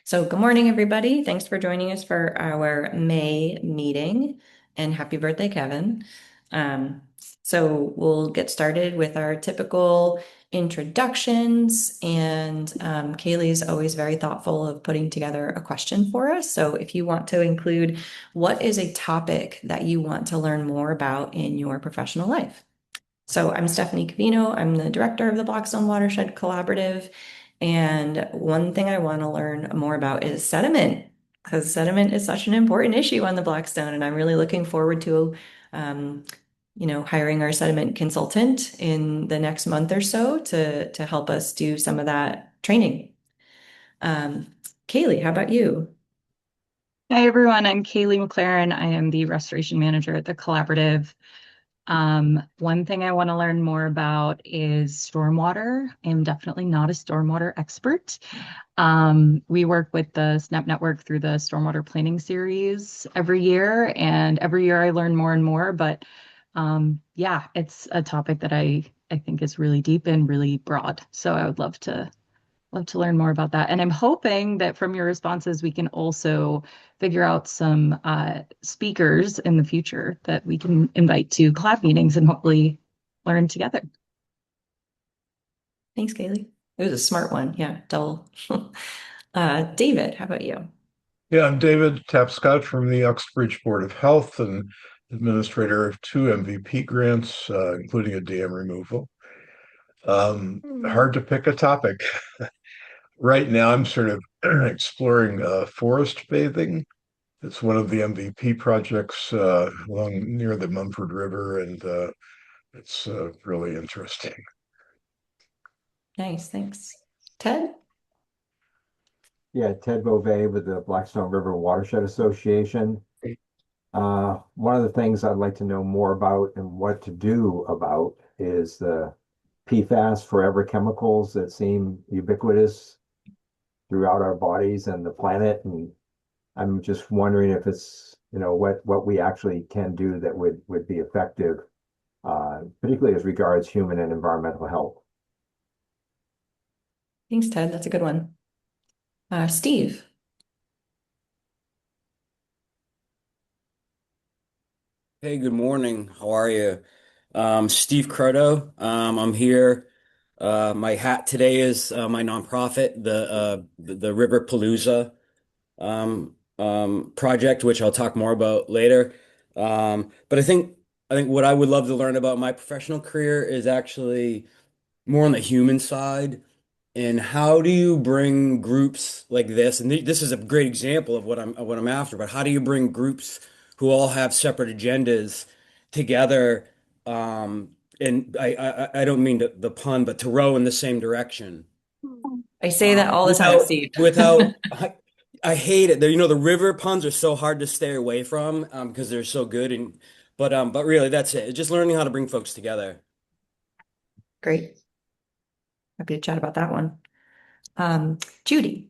So, good morning, everybody. Thanks for joining us for our May meeting, and happy birthday, Kevin. Um, we'll get started with our typical introductions, and Kaylee's always very thoughtful of putting together a question for us. So, if you want to include what is a topic that you want to learn more about in your professional life? So I'm Stephanie Cavino. I'm the director of the Blackstone Watershed Collaborative. And one thing I want to learn more about is sediment, because sediment is such an important issue on the Blackstone. And I'm really looking forward to, um, hiring our sediment consultant in the next month or so to help us do some of that training. Um, Kaylee, how about you? Hi, everyone. I'm Kaylee McLaren. I am the restoration manager at the collaborative. One thing I want to learn more about is stormwater. I am definitely not a stormwater expert. We work with the SNAP network through the stormwater planning series every year, and every year I learn more and more. But yeah, it's a topic that I think is really deep and really broad. So I would love to learn more about that. And I'm hoping that from your responses, we can also figure out some speakers in the future that we can invite to collab meetings and hopefully learn together. Thanks, Kaylee. It was a smart one. Yeah, double. David, how about you? Yeah, I'm David Tapscott from the Uxbridge Board of Health and administrator of two MVP grants, including a dam removal. Hard to pick a topic. Right now, I'm sort of exploring forest bathing. It's one of the MVP projects along near the Mumford River, and it's really interesting. Nice, thanks. Ted? Yeah, Ted Bove with the Blackstone River Watershed Association. One of the things I'd like to know more about and what to do about is the PFAS forever chemicals that seem ubiquitous throughout our bodies and the planet. And I'm just wondering if it's, what we actually can do that would be effective, particularly as regards human and environmental health. Thanks, Ted. That's a good one. Steve. Hey, good morning. How are you? Steve Croto. I'm here. My hat today is my nonprofit, the River Palooza project, which I'll talk more about later. But I think what I would love to learn about my professional career is actually more on the human side. And how do you bring groups like this? And this is a great example of what I'm after. But how do you bring groups who all have separate agendas together? And I don't mean the pun, but to row in the same direction. I say that all the time, Without Steve. without I hate it. The river puns are so hard to stay away from because they're so good. But really that's it. It's just learning how to bring folks together. Great. Happy to chat about that one. Judy.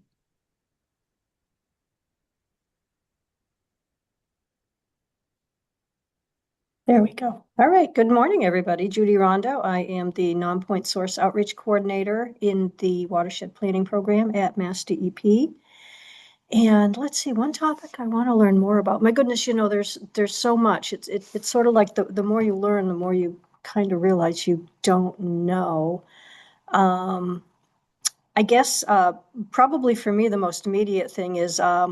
There we go. All right. Good morning, everybody. Judy Rondo. I am the Non-Point Source Outreach Coordinator in the Watershed Planning Program at Mass DEP. And let's see, one topic I want to learn more about. My goodness, there's so much. It's sort of like the more you learn, the more you kind of realize you don't know. I guess probably for me, the most immediate thing is I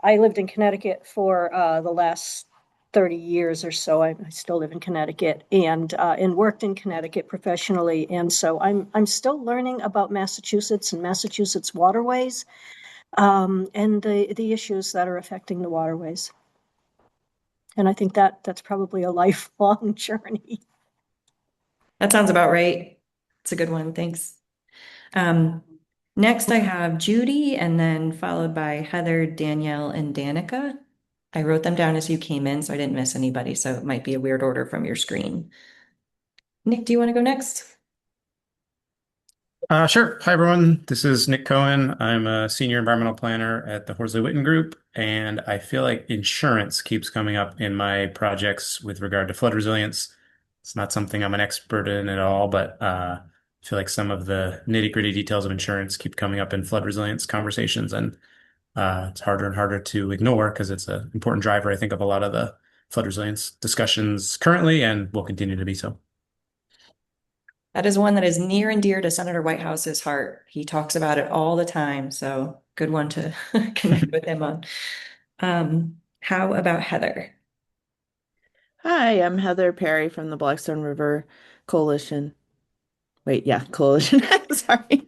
lived in Connecticut for the last 30 years or so. I still live in Connecticut and worked in Connecticut professionally. And so I'm still learning about Massachusetts and Massachusetts waterways and the issues that are affecting the waterways. And I think that's probably a lifelong journey. That sounds about right. It's a good one. Thanks. Um, Next, I have Judy, and then followed by Heather, Danielle, and Danica. I wrote them down as you came in, so I didn't miss anybody. So it might be a weird order from your screen. Nick, do you want to go next? Sure. Hi, everyone. This is Nick Cohen. I'm a senior environmental planner at the Horsley Witten Group, and I feel like insurance keeps coming up in my projects with regard to flood resilience. It's not something I'm an expert in at all, but I feel like some of the nitty-gritty details of insurance keep coming up in flood resilience conversations, and It's harder and harder to ignore because it's an important driver, I think, of a lot of the flood resilience discussions currently and will continue to be so. That is one that is near and dear to Senator Whitehouse's heart. He talks about it all the time, so good one to connect with him on. How about Heather? Hi, I'm Heather Perry from the Blackstone River Coalition. Wait, yeah, Coalition. Sorry.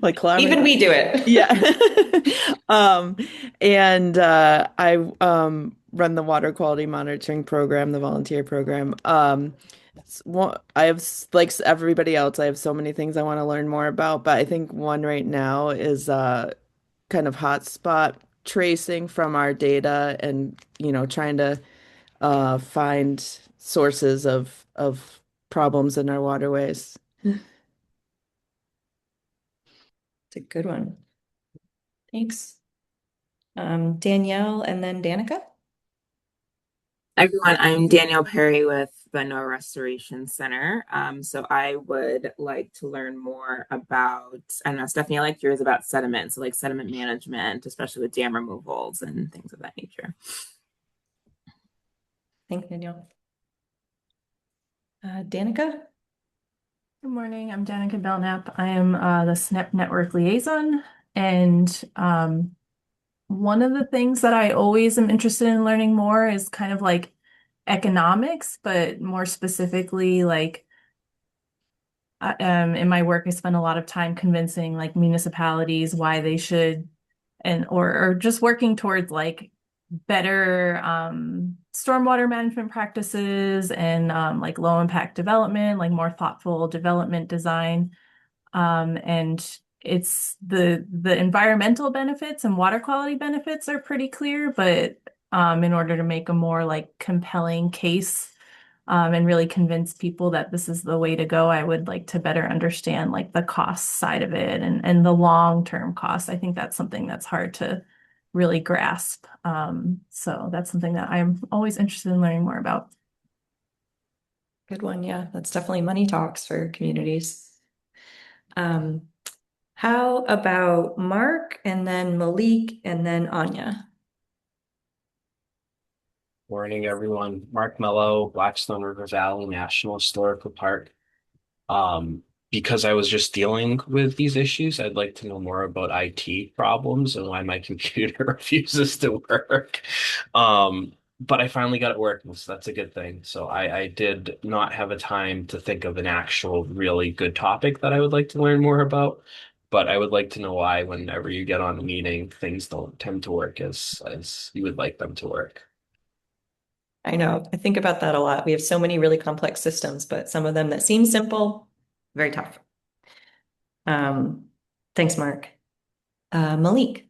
Like Even collaborative. we do it. Yeah. Um, and I run the water quality monitoring program, the volunteer program. I have, like everybody else, I have so many things I want to learn more about, but I think one right now is kind of hotspot tracing from our data and, trying to find sources of problems in our waterways. It's a good one. Thanks. Danielle and then Danica. Everyone, I'm Danielle Perry with Benno Restoration Center. So I would like to learn more about, I don't know, Stephanie, I like yours about sediment. So like sediment management, especially with dam removals and things of that nature. Thanks, Danielle. Danica? Good morning. I'm Danica Belknap. I am the SNP Network Liaison. And one of the things that I always am interested in learning more is kind of like economics, but more specifically, like in my work, I spend a lot of time convincing like municipalities why they should or just working towards like better stormwater management practices and like low impact development, like more thoughtful development design. And it's the environmental benefits and water quality benefits are pretty clear, but in order to make a more like compelling case and really convince people that this is the way to go, I would like to better understand like the cost side of it and the long-term costs. I think that's something that's hard to really grasp. So that's something that I'm always interested in learning more about. Good one. Yeah, that's definitely money talks for communities. How about Mark and then Malik and then Anya? Morning, everyone. Mark Mello, Blackstone River Valley National Historical Park. Because I was just dealing with these issues, I'd like to know more about IT problems and why my computer refuses to work. But I finally got it working, so that's a good thing. So I did not have a time to think of an actual really good topic that I would like to learn more about. But I would like to know why, whenever you get on a meeting, things don't tend to work as you would like them to work. I know, I think about that a lot. We have so many really complex systems, but some of them that seem simple, very tough. Thanks, Mark. Malik.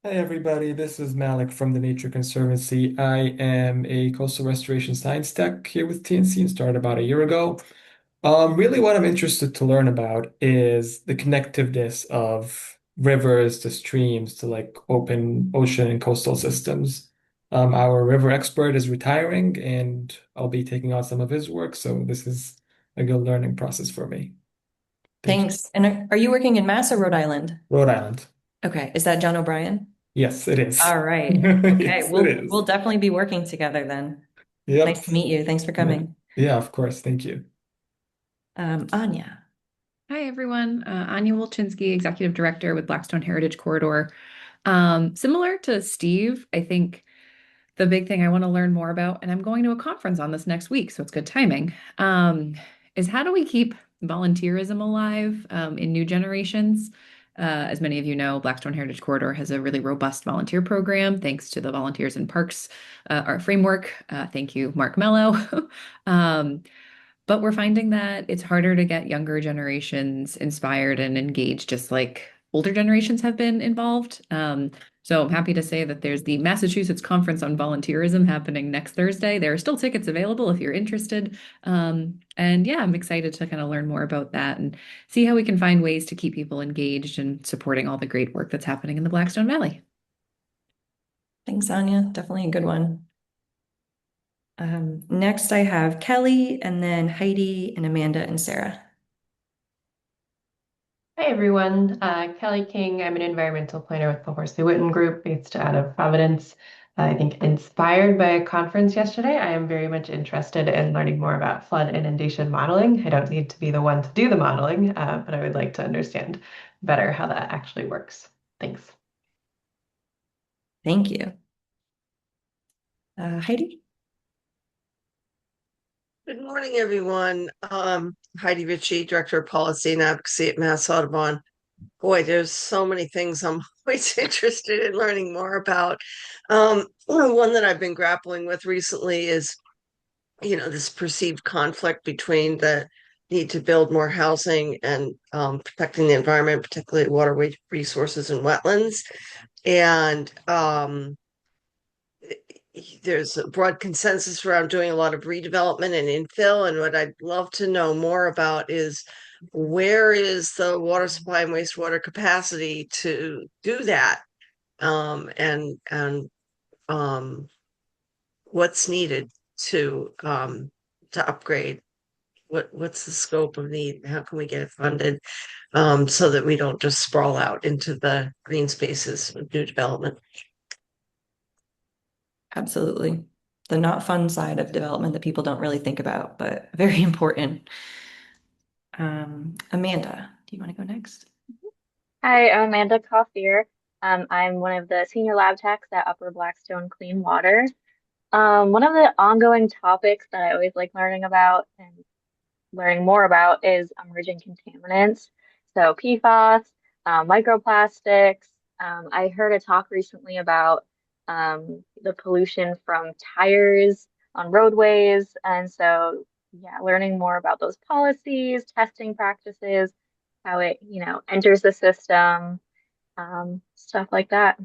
Hi, everybody. This is Malik from the Nature Conservancy. I am a coastal restoration science tech here with TNC and started about a year ago. Really, what I'm interested to learn about is the connectiveness of rivers to streams to like open ocean and coastal systems. Our river expert is retiring, and I'll be taking on some of his work, so this is a good learning process for me. Thank you. Thanks. And are you working in Mass or Rhode Island? Rhode Island. Okay. Is that John O'Brien? Yes, it is. All right. Okay. Yes, it We'll is. we'll definitely be working together then. Yep. Nice to meet you. Thanks for coming. Yeah, of course. Thank you. Anya. Hi, everyone. Anya Wolchinsky, Executive Director with Blackstone Heritage Corridor. Similar to Steve, I think the big thing I want to learn more about, and I'm going to a conference on this next week, so it's good timing, is how do we keep volunteerism alive in new generations? As many of you know, Blackstone Heritage Corridor has a really robust volunteer program, thanks to the Volunteers in Parks, our framework. Thank you, Mark Mello. But we're finding that it's harder to get younger generations inspired and engaged, just like older generations have been involved. So I'm happy to say that there's the Massachusetts Conference on Volunteerism happening next Thursday. There are still tickets available if you're interested. And yeah, I'm excited to kind of learn more about that and see how we can find ways to keep people engaged and supporting all the great work that's happening in the Blackstone Valley. Thanks, Anya. Definitely a good one. Next, I have Kelly and then Heidi and Amanda and Sarah. Hi everyone, Kelly King. I'm an environmental planner with the Horsley Witten Group based out of Providence. I think inspired by a conference yesterday, I am very much interested in learning more about flood inundation modeling. I don't need to be the one to do the modeling, but I would like to understand better how that actually works. Thanks. Thank you. Heidi? Good morning, everyone. Heidi Ritchie, Director of Policy and Advocacy at Mass Audubon. Boy, there's so many things I'm always interested in learning more about. One that I've been grappling with recently is, this perceived conflict between the need to build more housing and protecting the environment, particularly water resources and wetlands. And there's a broad consensus around doing a lot of redevelopment and infill. And what I'd love to know more about is where is the water supply and wastewater capacity to do that? And what's needed to upgrade? What's the scope of need? How can we get it funded so that we don't just sprawl out into the green spaces of new development? Absolutely. The not fun side of development that people don't really think about, but very important. Amanda, do you want to go next? Hi, I'm Amanda Caulfier. I'm one of the senior lab techs at Upper Blackstone Clean Water. One of the ongoing topics that I always like learning about and learning more about is emerging contaminants. So PFAS, microplastics. I heard a talk recently about the pollution from tires on roadways. And so, yeah, learning more about those policies, testing practices, how it, enters the system, stuff like that.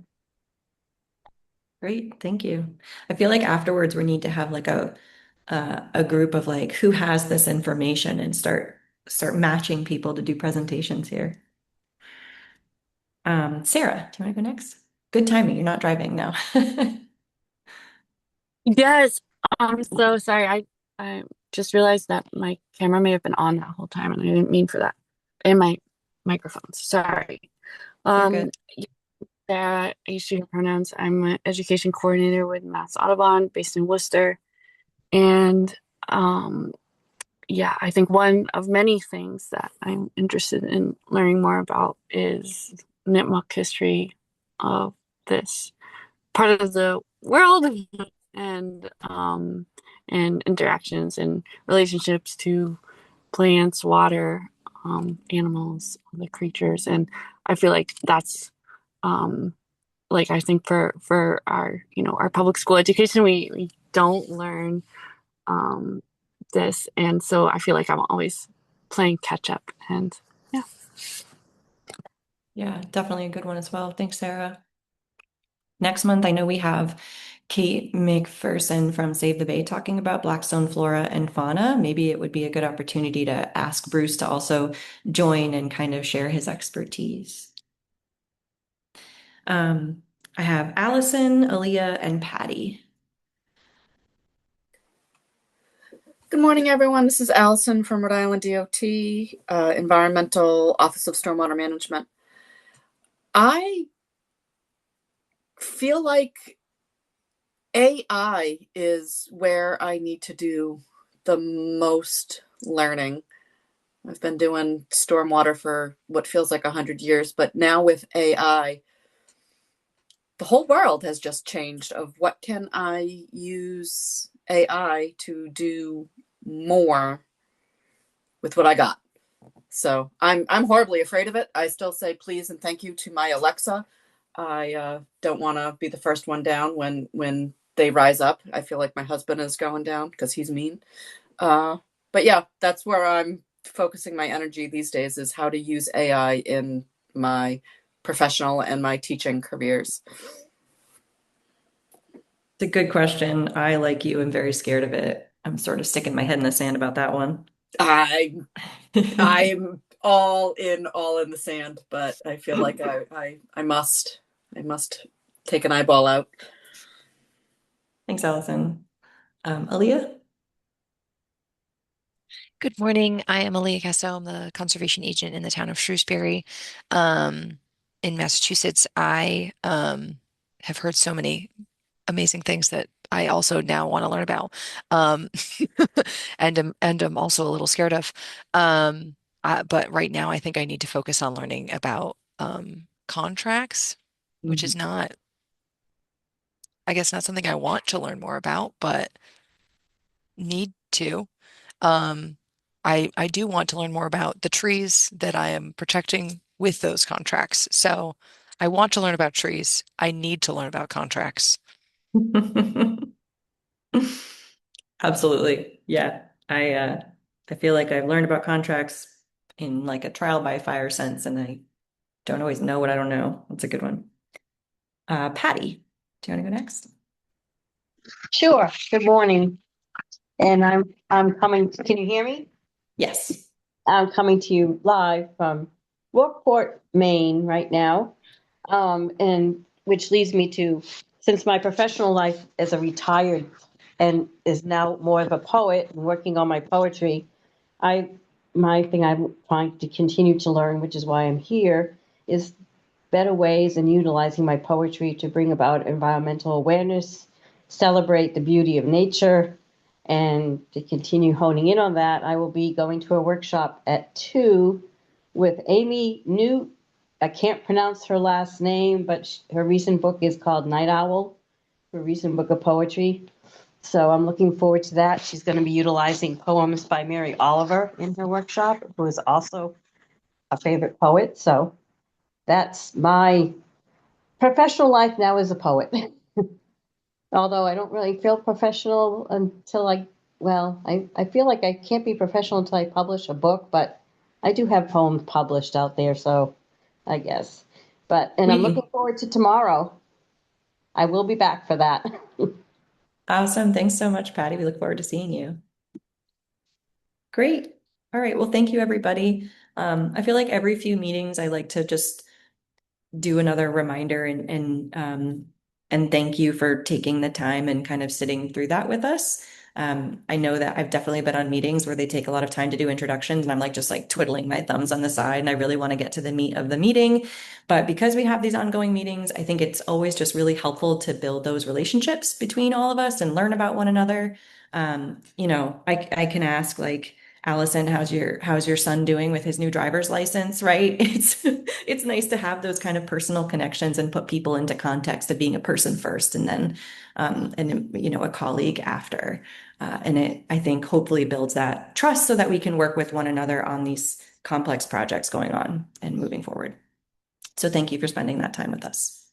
Great, thank you. I feel like afterwards we need to have like a group of like who has this information and start matching people to do presentations here. Sarah, do you want to go next? Good timing, you're not driving now. Yes, I'm so sorry. I just realized that my camera may have been on that whole time, and I didn't mean for that. And my microphone. Sorry. You're good. Sarah, I use she, her pronouns. I'm an education coordinator with Mass Audubon based in Worcester. And yeah, I think one of many things that I'm interested in learning more about is Nipmuc history of this part of the world and interactions and relationships to plants, water, animals, the creatures. And I feel like that's like I think for our our public school education we don't learn this, and so I feel like I'm always playing catch up. And yeah. Yeah, definitely a good one as well. Thanks, Sarah. Next month, I know we have Kate McPherson from Save the Bay talking about Blackstone flora and fauna. Maybe it would be a good opportunity to ask Bruce to also join and kind of share his expertise. I have Allison, Aaliyah, and Patty. Good morning, everyone. This is Allison from Rhode Island DOT, Environmental Office of Stormwater Management. I feel like AI is where I need to do the most learning. I've been doing stormwater for what feels like 100 years, but now with AI, the whole world has just changed of what can I use AI to do more with what I got. So I'm horribly afraid of it. I still say please and thank you to my Alexa. I don't want to be the first one down when they rise up. I feel like my husband is going down because he's mean. But yeah, that's where I'm focusing my energy these days, is how to use AI in my professional and my teaching careers. It's a good question. I, like you, am very scared of it. I'm sort of sticking my head in the sand about that one. I'm all in the sand, but I feel like I must take an eyeball out. Thanks, Allison. Aaliyah? Good morning. I am Aaliyah Casso. I'm the conservation agent in the town of Shrewsbury, um, in Massachusetts. I have heard so many amazing things that I also now want to learn about, um, and I'm also a little scared of. But right now, I think I need to focus on learning about contracts, which Mhm. is not, I guess, not something I want to learn more about, but need to. Um, I do want to learn more about the trees that I am protecting with those contracts. So I want to learn about trees. I need to learn about contracts. Absolutely. Yeah. I feel like I've learned about contracts in like a trial by fire sense, and I don't always know what I don't know. That's a good one. Patty, do you want to go next? Sure. Good morning. And I'm coming, can you hear me? Yes. I'm coming to you live from Rockport, Maine right now. And which leads me to, since my professional life as a retired and is now more of a poet and working on my poetry, I my thing I'm trying to continue to learn, which is why I'm here, is better ways in utilizing my poetry to bring about environmental awareness, celebrate the beauty of nature, and to continue honing in on that. I will be going to a workshop at 2 with Amy New. I can't pronounce her last name, but her recent book is called Night Owl, her recent book of poetry. So I'm looking forward to that. She's going to be utilizing poems by Mary Oliver in her workshop, who is also a favorite poet. So that's my professional life now as a poet. Although I don't really feel professional until I feel like I can't be professional until I publish a book, but I do have poems published out there, so I guess. And I'm looking We forward to tomorrow. I will be back for that. Awesome. Thanks so much, Patty. We look forward to seeing you. Great. All right. Well, thank you, everybody. I feel like every few meetings, I like to just do another reminder and thank you for taking the time and kind of sitting through that with us. I know that I've definitely been on meetings where they take a lot of time to do introductions, and I'm like just like twiddling my thumbs on the side, and I really want to get to the meat of the meeting. But because we have these ongoing meetings, I think it's always just really helpful to build those relationships between all of us and learn about one another. I can ask like, Allison, how's your son doing with his new driver's license, right? It's nice to have those kind of personal connections and put people into context of being a person first and then a colleague after. And it, I think, hopefully builds that trust so that we can work with one another on these complex projects going on and moving forward. So thank you for spending that time with us.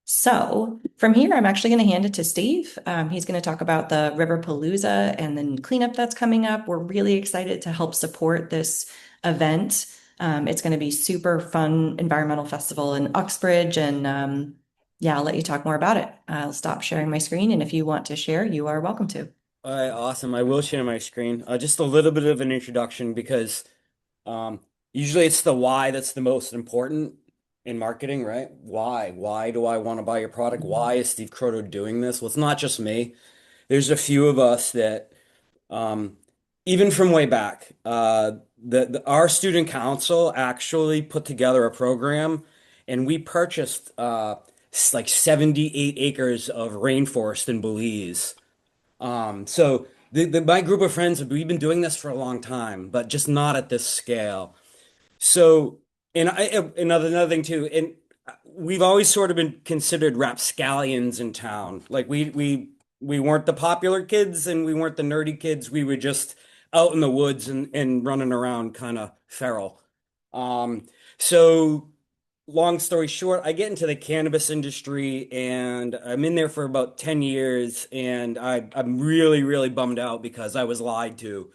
So from here, I'm actually going to hand it to Steve. He's going to talk about the River Palooza and then cleanup that's coming up. We're really excited to help support this event. It's going to be super fun environmental festival in Uxbridge, and yeah, I'll let you talk more about it. I'll stop sharing my screen, and if you want to share, you are welcome to. All right, awesome. I will share my screen. Just a little bit of an introduction because um, usually it's the why that's the most important in marketing, right? Why? Why do I want to buy your product? Why is Steve Croto doing this? Well, it's not just me. There's a few of us that um, even from way back, our student council actually put together a program, and we purchased like 78 acres of rainforest in Belize. So my group of friends, we've been doing this for a long time, but just not at this scale. So, another thing too, and we've always sort of been considered rapscallions in town. Like we weren't the popular kids and we weren't the nerdy kids. We were just out in the woods and running around kind of feral. Um, so long story short, I get into the cannabis industry and I'm in there for about 10 years and I'm really, really bummed out because I was lied to.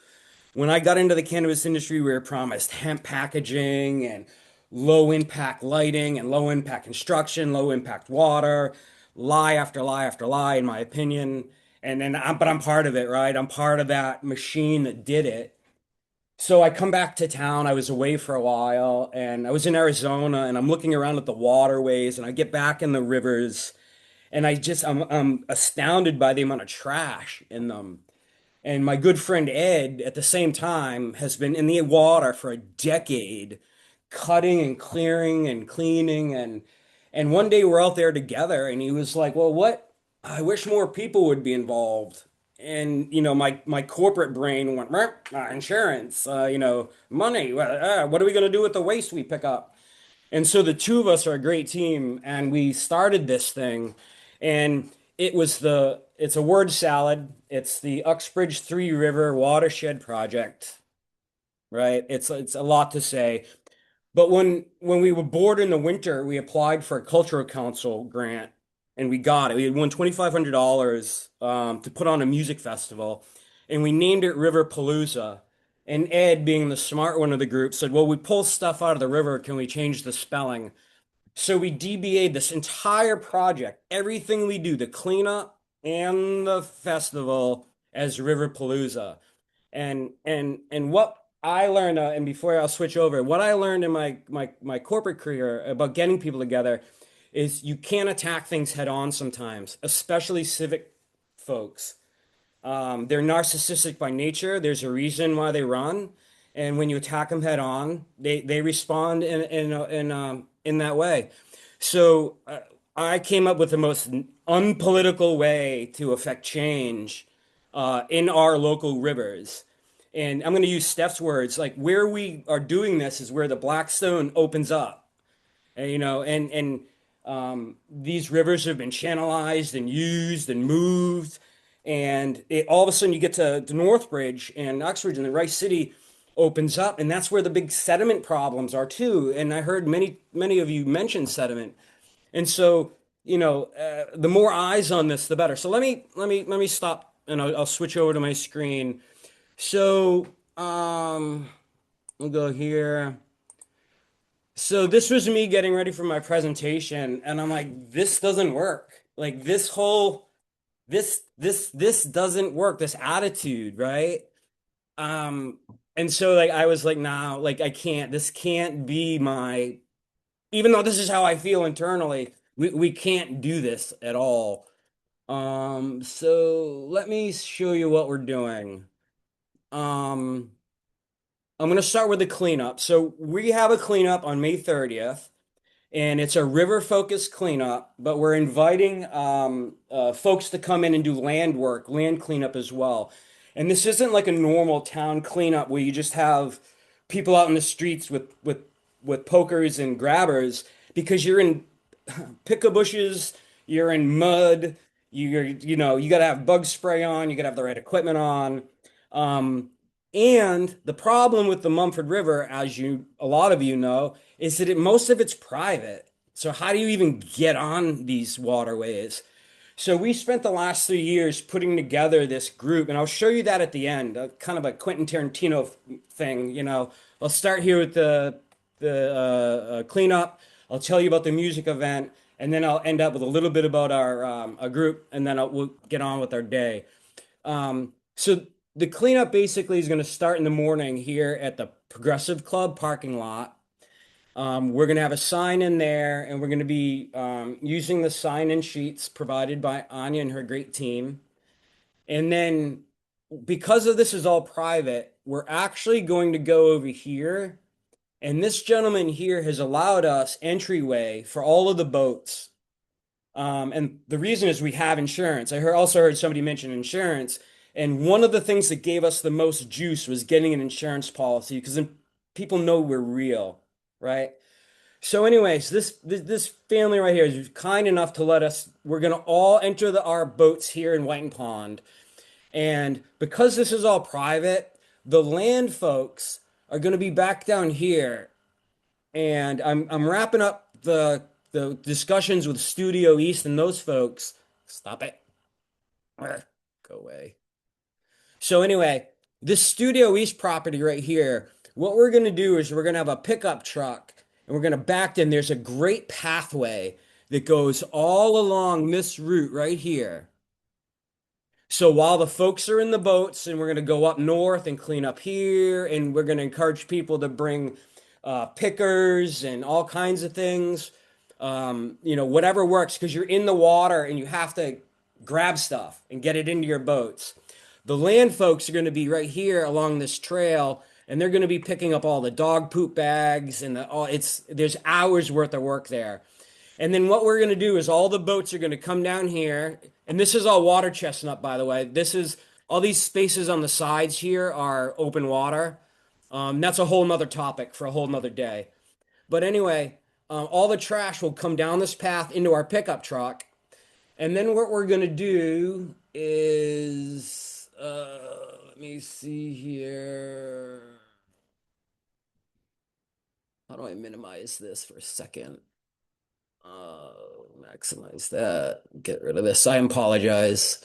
When I got into the cannabis industry, we were promised hemp packaging and low impact lighting and low impact construction, low impact water, lie after lie after lie, in my opinion. But I'm part of it, right? I'm part of that machine that did it. So I come back to town. I was away for a while and I was in Arizona and I'm looking around at the waterways and I get back in the rivers and I'm astounded by the amount of trash in them. And my good friend Ed, at the same time, has been in the water for a decade, cutting and clearing and cleaning. And one day we're out there together, and he was like, "Well, what? I wish more people would be involved." And my corporate brain went, "Merp, insurance, money. What are we going to do with the waste we pick up?" And so the two of us are a great team, and we started this thing, and it's a word salad. It's the Uxbridge Three River Watershed Project, right? It's a lot to say. But when we were bored in the winter, we applied for a cultural council grant, and we got it. We had won $2,500 to put on a music festival, and we named it River Palooza. And Ed, being the smart one of the group, said, "Well, we pull stuff out of the river. Can we change the spelling?" So we DBA'd this entire project, everything we do, the cleanup and the festival, as River Palooza. And what I learned, and before I'll switch over, what I learned in my corporate career about getting people together is you can't attack things head on sometimes, especially civic folks. They're narcissistic by nature. There's a reason why they run, and when you attack them head on, they respond in that way. So I came up with the most unpolitical way to affect change in our local rivers. And I'm going to use Steph's words, like where we are doing this is where the Blackstone opens up. And, these rivers have been channelized and used and moved. And all of a sudden you get to Northbridge and Uxbridge and the Rice City opens up. And that's where the big sediment problems are too. And I heard many of you mention sediment. And so, the more eyes on this, the better. So let me stop, and I'll switch over to my screen. So, we'll go here. So this was me getting ready for my presentation, and I'm like, this doesn't work. Like this doesn't work, this attitude, right? Um, and so like I was like, nah, like this can't be my, even though this is how I feel internally, we can't do this at all. So let me show you what we're doing. Um, I'm going to start with the cleanup. So we have a cleanup on May 30th, and it's a river focused cleanup, but we're inviting folks to come in and do land work, land cleanup as well. And this isn't like a normal town cleanup where you just have people out in the streets with pokers and grabbers, because you're in pick bushes, you're in mud, you got to have bug spray on, you got to have the right equipment on. Um, and the problem with the Mumford River, as a lot of you know, is that most of it's private. So how do you even get on these waterways? So we spent the last 3 years putting together this group, and I'll show you that at the end, kind of a Quentin Tarantino thing. I'll start here with the cleanup. I'll tell you about the music event, and then I'll end up with a little bit about our group, and then we'll get on with our day. So the cleanup basically is going to start in the morning here at the Progressive Club parking lot. We're going to have a sign in there, and we're going to be using the sign-in sheets provided by Anya and her great team. And then, because of this is all private, we're actually going to go over here. And this gentleman here has allowed us entryway for all of the boats. And the reason is we have insurance. Also heard somebody mention insurance. And one of the things that gave us the most juice was getting an insurance policy, because then people know we're real, right? So, anyways, this family right here is kind enough to let us. We're gonna all enter our boats here in Whiten Pond, and because this is all private, the land folks are gonna be back down here, and I'm wrapping up the discussions with Studio East and those folks. Stop it. Go away. So anyway, this Studio East property right here, what we're going to do is we're going to have a pickup truck, and we're going to back in. There's a great pathway that goes all along this route right here. So while the folks are in the boats, and we're going to go up north and clean up here, and we're going to encourage people to bring pickers and all kinds of things, whatever works, because you're in the water and you have to grab stuff and get it into your boats. The land folks are going to be right here along this trail, and they're going to be picking up all the dog poop bags and there's hours worth of work there. And then what we're going to do is all the boats are going to come down here, and this is all water chestnut, by the way. This is all these spaces on the sides here are open water. That's a whole nother topic for a whole nother day. But anyway, all the trash will come down this path into our pickup truck. And then what we're going to do is, let me see here. How do I minimize this for a second? Maximize that. Get rid of this. I apologize.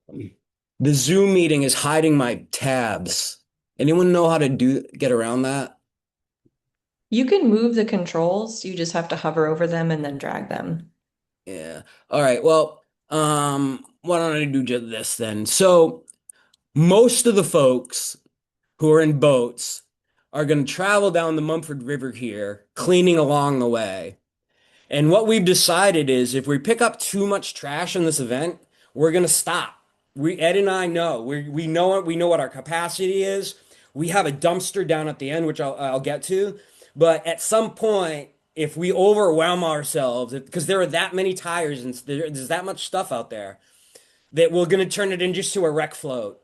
The Zoom meeting is hiding my tabs. Anyone know how to get around that? You can move the controls, you just have to hover over them and then drag them. Yeah. All right. Well, why don't I do just this then? So most of the folks who are in boats are going to travel down the Mumford River here, cleaning along the way. And what we've decided is if we pick up too much trash in this event, we're going to stop. Ed and I know. We know it. We know what our capacity is. We have a dumpster down at the end, which I'll get to. But at some point, if we overwhelm ourselves, because there are that many tires and there's that much stuff out there, that we're going to turn it in just to a wreck float.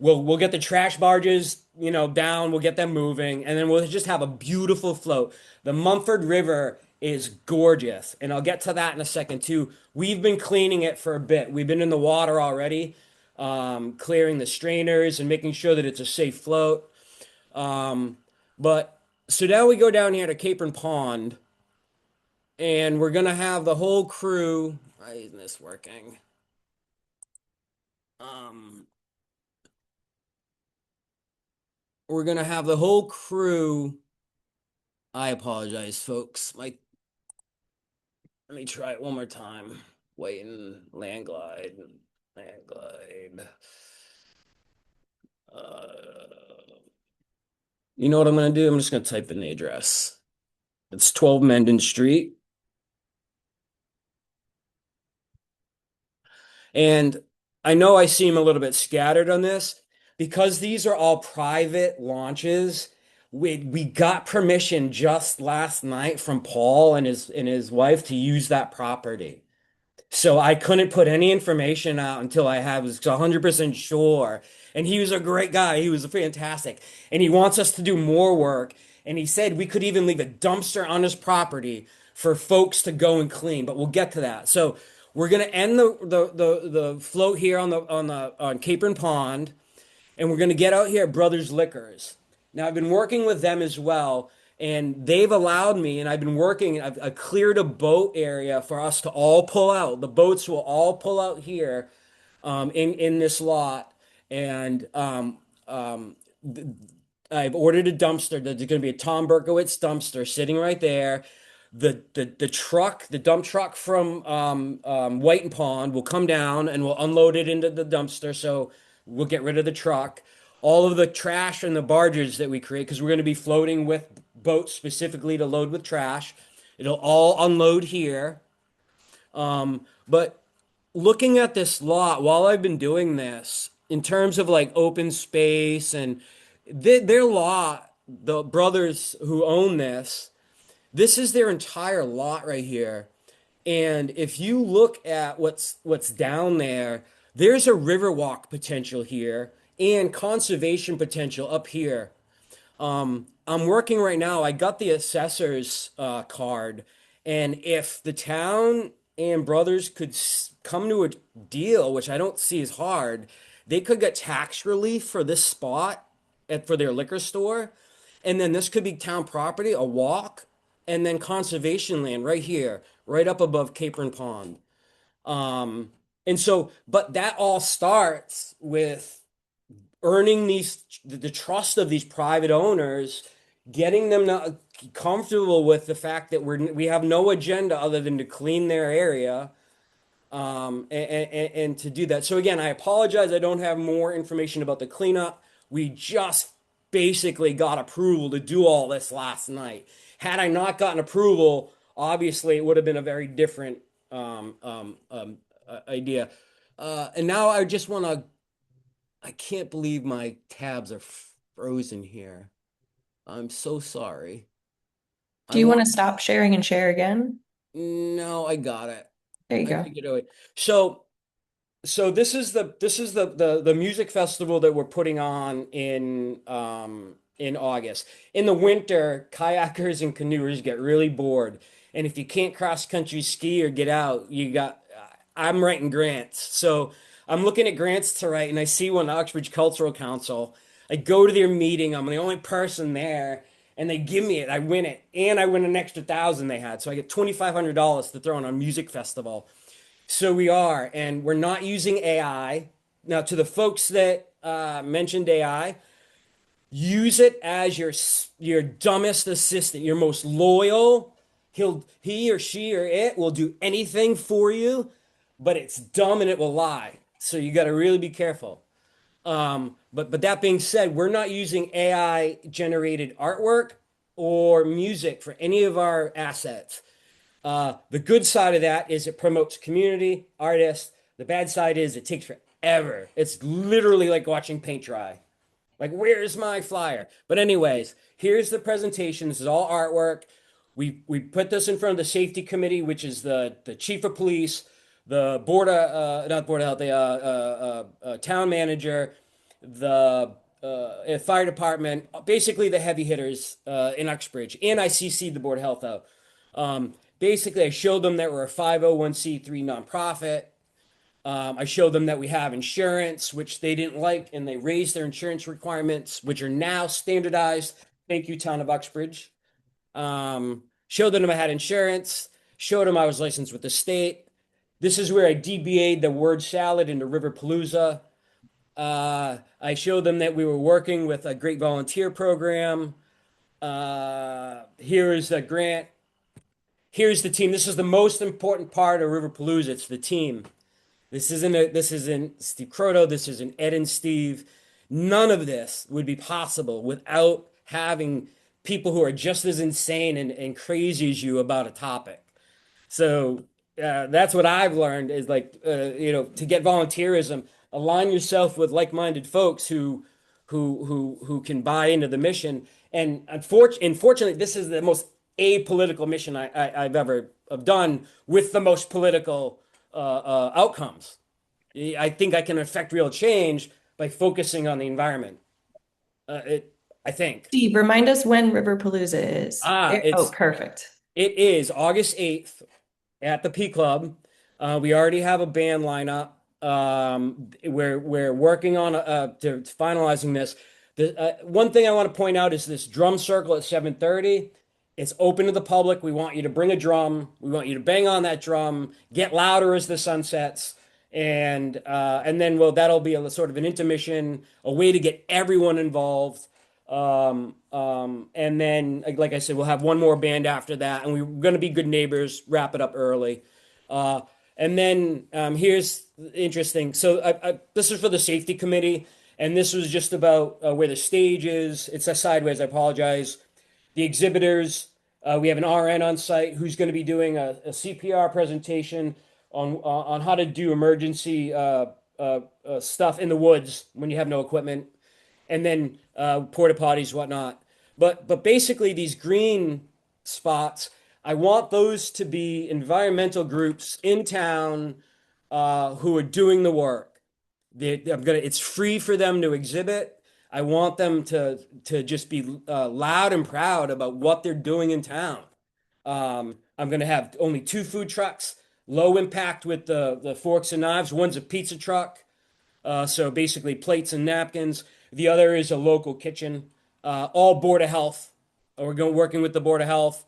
We'll get the trash barges, down. We'll get them moving, and then we'll just have a beautiful float. The Mumford River is gorgeous, and I'll get to that in a second too. We've been cleaning it for a bit. We've been in the water already, clearing the strainers and making sure that it's a safe float. But so now we go down here to Capron Pond, and we're gonna have the whole crew. Why isn't this working? We're gonna have the whole crew. I apologize, folks. Let me try it one more time. Waiting, land glide. You know what I'm gonna do? I'm just gonna type in the address. It's 12 Menden Street. And I know I seem a little bit scattered on this because these are all private launches. We got permission just last night from Paul and his wife to use that property. So I couldn't put any information out until I was 100% sure. And he was a great guy. He was fantastic. And he wants us to do more work. And he said we could even leave a dumpster on his property for folks to go and clean. But we'll get to that. So we're gonna end the float here on Capron Pond, and we're gonna get out here at Brothers Liquors. Now I've been working with them as well, and they've allowed me, and I've cleared a boat area for us to all pull out. The boats will all pull out here, in this lot, and I've ordered a dumpster. There's going to be a Tom Berkowitz dumpster sitting right there. The dump truck from White and Pond will come down and we'll unload it into the dumpster. So we'll get rid of the truck. All of the trash and the barges that we create, because we're going to be floating with boats specifically to load with trash. It'll all unload here. But looking at this lot while I've been doing this, in terms of like open space and their lot, the brothers who own this is their entire lot right here. And if you look at what's down there, there's a riverwalk potential here and conservation potential up here. I'm working right now. I got the assessor's card, and if the town and brothers could come to a deal, which I don't see as hard, they could get tax relief for this spot for their liquor store, and then this could be town property, a walk, and then conservation land right here, right up above Capron Pond. And so, but that all starts with earning the trust of these private owners, getting them comfortable with the fact that we have no agenda other than to clean their area, and to do that. So again, I apologize. I don't have more information about the cleanup. We just basically got approval to do all this last night. Had I not gotten approval, obviously it would have been a very different idea. And now I just want to, I can't believe my tabs are frozen here. I'm so sorry. Do I you want want, to stop sharing and share again? no, I got it. There you I go. figured it out. So this is the music festival that we're putting on in August. In the winter, kayakers and canoers get really bored. And if you can't cross country ski or get out, I'm writing grants. So I'm looking at grants to write and I see one Oxbridge Cultural Council. I go to their meeting, I'm the only person there, and they give me it. I win it. And I win an extra 1,000 they had. So I get $2,500 to throw in a music festival. So we are, and we're not using AI. Now, to the folks that mentioned AI, use it as your dumbest assistant, your most loyal. He or she or it will do anything for you, but it's dumb and it will lie. So you got to really be careful. But that being said, we're not using AI generated artwork or music for any of our assets. The good side of that is it promotes community, artists. The bad side is it takes forever. It's literally like watching paint dry. Like, where's my flyer? But anyways, here's the presentation. This is all artwork. We put this in front of the safety committee, which is the chief of police, the board of not board of health, the town manager, the fire department, basically the heavy hitters in Uxbridge, and I CC'd the board of health out. Basically, I showed them that we're a 501(c)(3) nonprofit. I showed them that we have insurance, which they didn't like, and they raised their insurance requirements, which are now standardized. Thank you, Town of Uxbridge. Showed them I had insurance, showed them I was licensed with the state. This is where I DBA'd the word salad into Riverpalooza. I showed them that we were working with a great volunteer program. Here is a grant. Here's the team. This is the most important part of Riverpalooza. It's the team. This isn't Steve Croto. This isn't Ed and Steve. None of this would be possible without having people who are just as insane and crazy as you about a topic. So that's what I've learned is like to get volunteerism, align yourself with like-minded folks who can buy into the mission. And unfortunately, this is the most apolitical mission I've ever have done with the most political outcomes. I think I can affect real change by focusing on the environment. I think. Steve, remind us when Riverpalooza is. Ah, Oh, it's perfect. it is August 8th at the P Club. We already have a band lineup. We're working on to finalizing this. The one thing I want to point out is this drum circle at 7:30. It's open to the public. We want you to bring a drum. We want you to bang on that drum, get louder as the sun sets, and then that'll be a sort of an intermission, a way to get everyone involved. And then, like I said, we'll have one more band after that, and we're going to be good neighbors, wrap it up early. Uh, and then here's interesting. So this is for the safety committee, and this was just about where the stage is. It's a sideways. I apologize. The exhibitors. We have an RN on site who's going to be doing a CPR presentation on how to do emergency stuff in the woods when you have no equipment, and then porta potties, whatnot. But basically, these green spots, I want those to be environmental groups in town who are doing the work. It's free for them to exhibit. I want them to just be loud and proud about what they're doing in town. I'm gonna have only two food trucks, low impact with the forks and knives. One's a pizza truck, so basically plates and napkins. The other is a local kitchen, all Board of Health. We're going working with the Board of Health,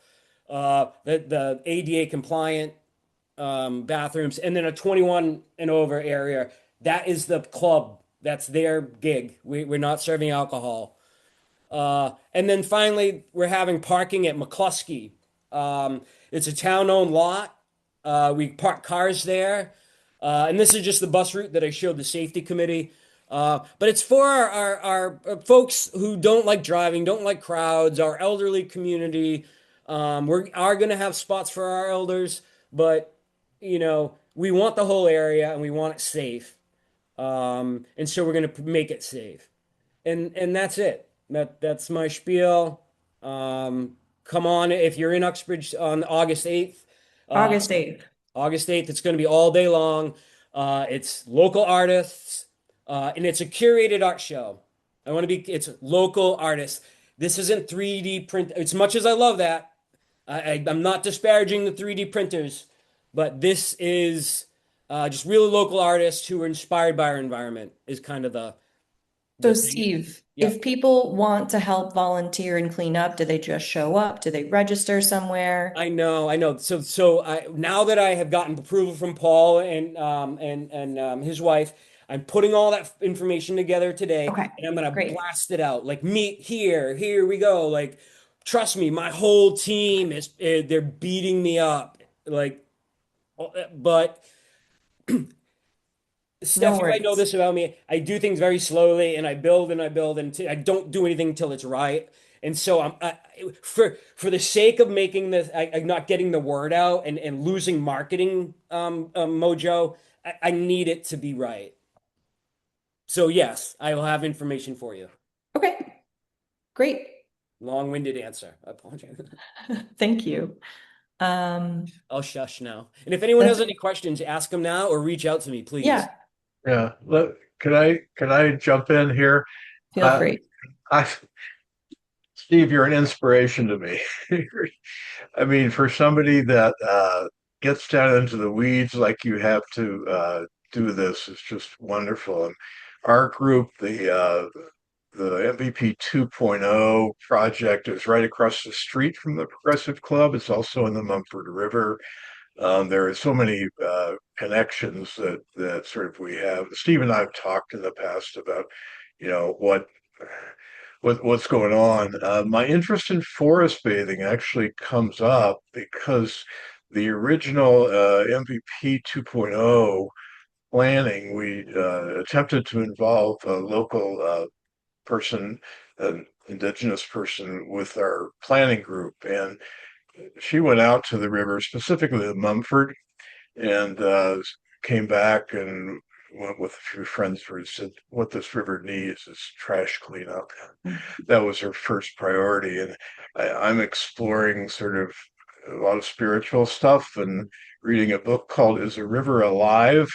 the ADA compliant bathrooms, and then a 21 and over area. That is the club. That's their gig. We're not serving alcohol. And then finally, we're having parking at McCluskey. It's a town-owned lot. We park cars there. And this is just the bus route that I showed the safety committee. But it's for our folks who don't like driving, don't like crowds, our elderly community. We are going to have spots for our elders, but we want the whole area and we want it safe. And so we're going to make it safe. And that's it. That's my spiel. Come on if you're in Uxbridge on August 8th. Uh, August 8th. August 8th, it's going to be all day long. It's local artists, and it's a curated art show. It's local artists. This isn't 3D print. As much as I love that, I'm not disparaging the 3D printers, but this is just really local artists who are inspired by our environment is kind of So the thing. Steve, Yep. if people want to help volunteer and clean up, do they just show up? Do they register somewhere? I know, I know. Now that I have gotten approval from Paul and his wife, I'm putting all that information together today, Okay, and I'm gonna great. blast it out. Like meet here, here we go. Like, trust me, my whole team is they're beating me up. Like, but No Steph, you might know worries. this about me. I do things very slowly, and I build and I build, and I don't do anything until it's right. And so for the sake of making this, I'm not getting the word out and losing marketing mojo. I need it to be right. So yes, I will have information for you. Okay, great. Long-winded answer. I apologize. Thank you. I'll shush now. And if anyone That's has any questions, ask them now or reach out to me, please. yeah, Yeah. Can I jump in here? feel Uh, free. I Steve, you're an inspiration to me. I mean, for somebody that gets down into the weeds like you have to do this is just wonderful. And our group, the MVP 2.0 project, is right across the street from the Progressive Club. It's also in the Mumford River. There are so many connections that sort of we have. Steve and I have talked in the past about, you know, what's going on. My interest in forest bathing actually comes up because the original MVP 2.0 planning, we attempted to involve a local person, an indigenous person, with our planning group, and she went out to the river, specifically the Mumford, and came back and went with a few friends who said what this river needs is trash cleanup. That was her first priority, and I'm exploring sort of a lot of spiritual stuff and reading a book called "Is a River Alive?"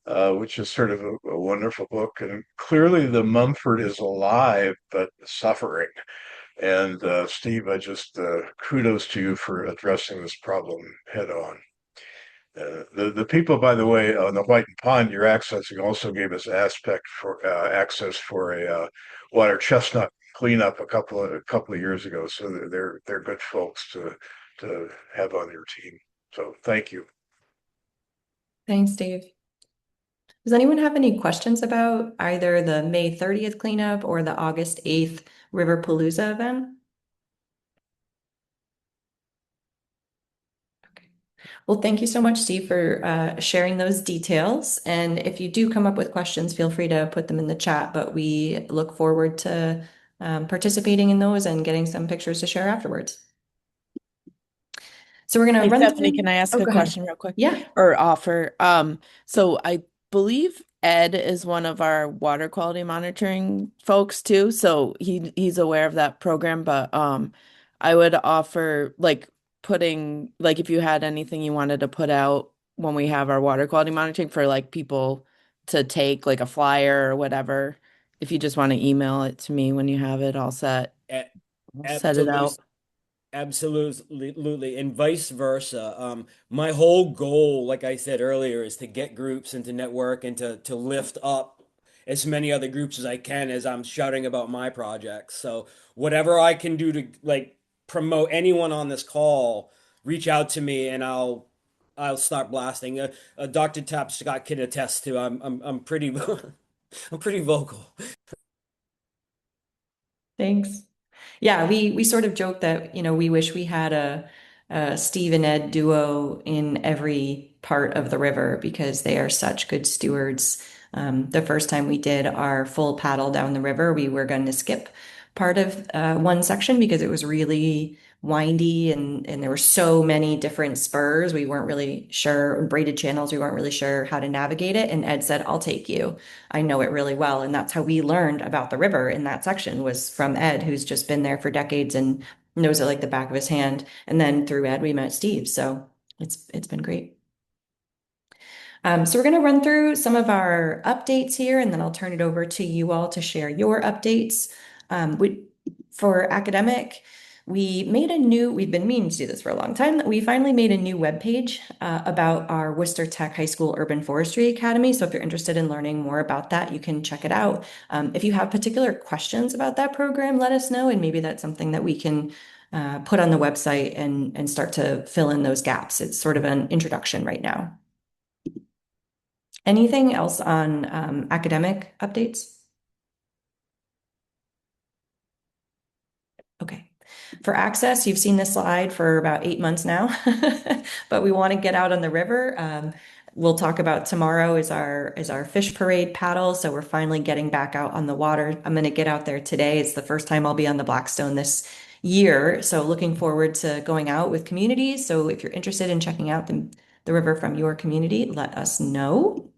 Which is sort of a wonderful book. And clearly, the Mumford is alive but suffering. And Steve, I just kudos to you for addressing this problem head on. The people, by the way, on the White Pond you're accessing also gave us access for a water chestnut cleanup a couple of years ago. So they're good folks to have on your team. So thank you. Thanks, Dave. Does anyone have any questions about either the May 30th cleanup or the August 8th River Palooza event? Okay. Well, thank you so much, Steve, for sharing those details. And if you do come up with questions, feel free to put them in the chat, but we look forward to participating in those and getting some pictures to share afterwards. So we're going to Hey, run Stephanie, through. can I ask Oh, a go ahead. question real quick? Yeah. Or offer? So I believe Ed is one of our water quality monitoring folks too. So he's aware of that program, but I would offer like putting like if you had anything you wanted to put out when we have our water quality monitoring for like people to take like a flyer or whatever. If you just want to email it to me when you have it all set, A- I'll set it Absolutely. out. Absolutely, and vice versa. My whole goal, like I said earlier, is to get groups and to network and to lift up as many other groups as I can as I'm shouting about my projects. So whatever I can do to like promote anyone on this call, reach out to me and I'll start blasting. Dr. Tapscott can attest to. I'm pretty I'm pretty vocal. Thanks. Yeah, we sort of joke that, we wish we had a Steve and Ed duo in every part of the river because they are such good stewards. The first time we did our full paddle down the river, we were going to skip part of one section because it was really windy and there were so many different spurs. We weren't really sure, braided channels, we weren't really sure how to navigate it. And Ed said, I'll take you. I know it really well. And that's how we learned about the river in that section was from Ed, who's just been there for decades and knows it like the back of his hand. And then through Ed, we met Steve. So it's been great. So we're going to run through some of our updates here, and then I'll turn it over to you all to share your updates. For academic, we've been meaning to do this for a long time. We finally made a new webpage about our Worcester Tech High School Urban Forestry Academy. So if you're interested in learning more about that, you can check it out. If you have particular questions about that program, let us know, and maybe that's something that we can put on the website and start to fill in those gaps. It's sort of an introduction right now. Anything else on academic updates? Okay. For access, you've seen this slide for about 8 months now, but we want to get out on the river. We'll talk about tomorrow is our fish parade paddle. So we're finally getting back out on the water. I'm going to get out there today. It's the first time I'll be on the Blackstone this year. So looking forward to going out with communities. So if you're interested in checking out the river from your community, let us know.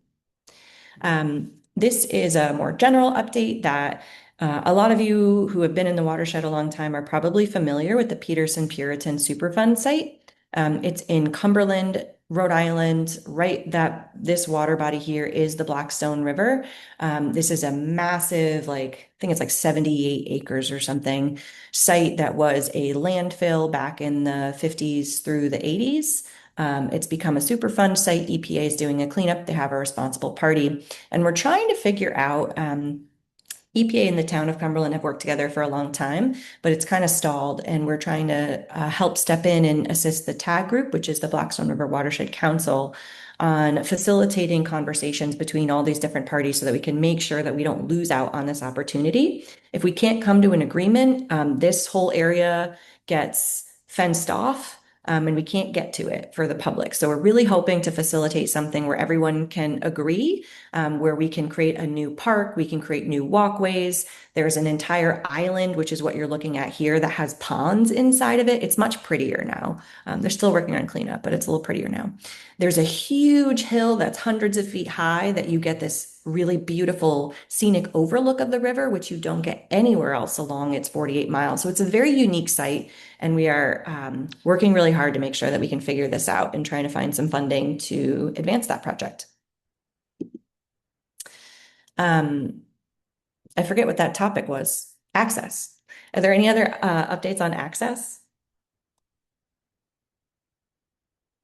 This is a more general update that a lot of you who have been in the watershed a long time are probably familiar with the Peterson Puritan Superfund site. It's in Cumberland, Rhode Island, right? This water body here is the Blackstone River. This is a massive, I think it's like 78 acres or something, site that was a landfill back in the 50s through the 80s. It's become a Superfund site. EPA is doing a cleanup. They have a responsible party. And we're trying to figure out, EPA and the town of Cumberland have worked together for a long time, but it's kind of stalled. And we're trying to help step in and assist the TAG group, which is the Blackstone River Watershed Council, on facilitating conversations between all these different parties so that we can make sure that we don't lose out on this opportunity. If we can't come to an agreement, this whole area gets fenced off. And we can't get to it for the public. So we're really hoping to facilitate something where everyone can agree, where we can create a new park, we can create new walkways. There's an entire island, which is what you're looking at here, that has ponds inside of it. It's much prettier now. They're still working on cleanup, but it's a little prettier now. There's a huge hill that's hundreds of feet high that you get this really beautiful scenic overlook of the river, which you don't get anywhere else along its 48 miles. So it's a very unique site. And we are working really hard to make sure that we can figure this out and trying to find some funding to advance that project. I forget what that topic was. Access. Are there any other updates on access?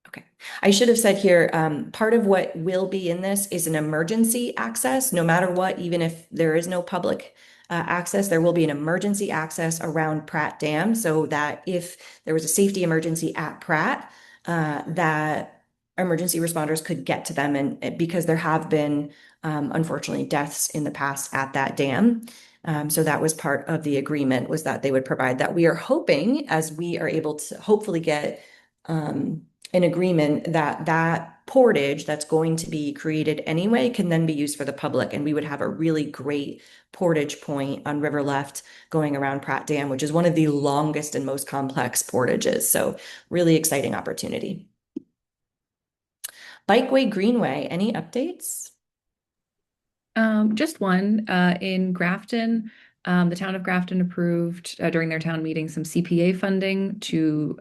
Okay. I should have said here, part of what will be in this is an emergency access, no matter what, even if there is no public access, there will be an emergency access around Pratt Dam so that if there was a safety emergency at Pratt, that emergency responders could get to them. And because there have been, unfortunately, deaths in the past at that dam. So that was part of the agreement was that they would provide that. We are hoping as we are able to hopefully get an agreement that that portage that's going to be created anyway can then be used for the public. And we would have a really great portage point on River Left going around Pratt Dam, which is one of the longest and most complex portages. So really exciting opportunity. Bikeway Greenway, any updates? Just one. In Grafton, the town of Grafton approved during their town meeting some CPA funding to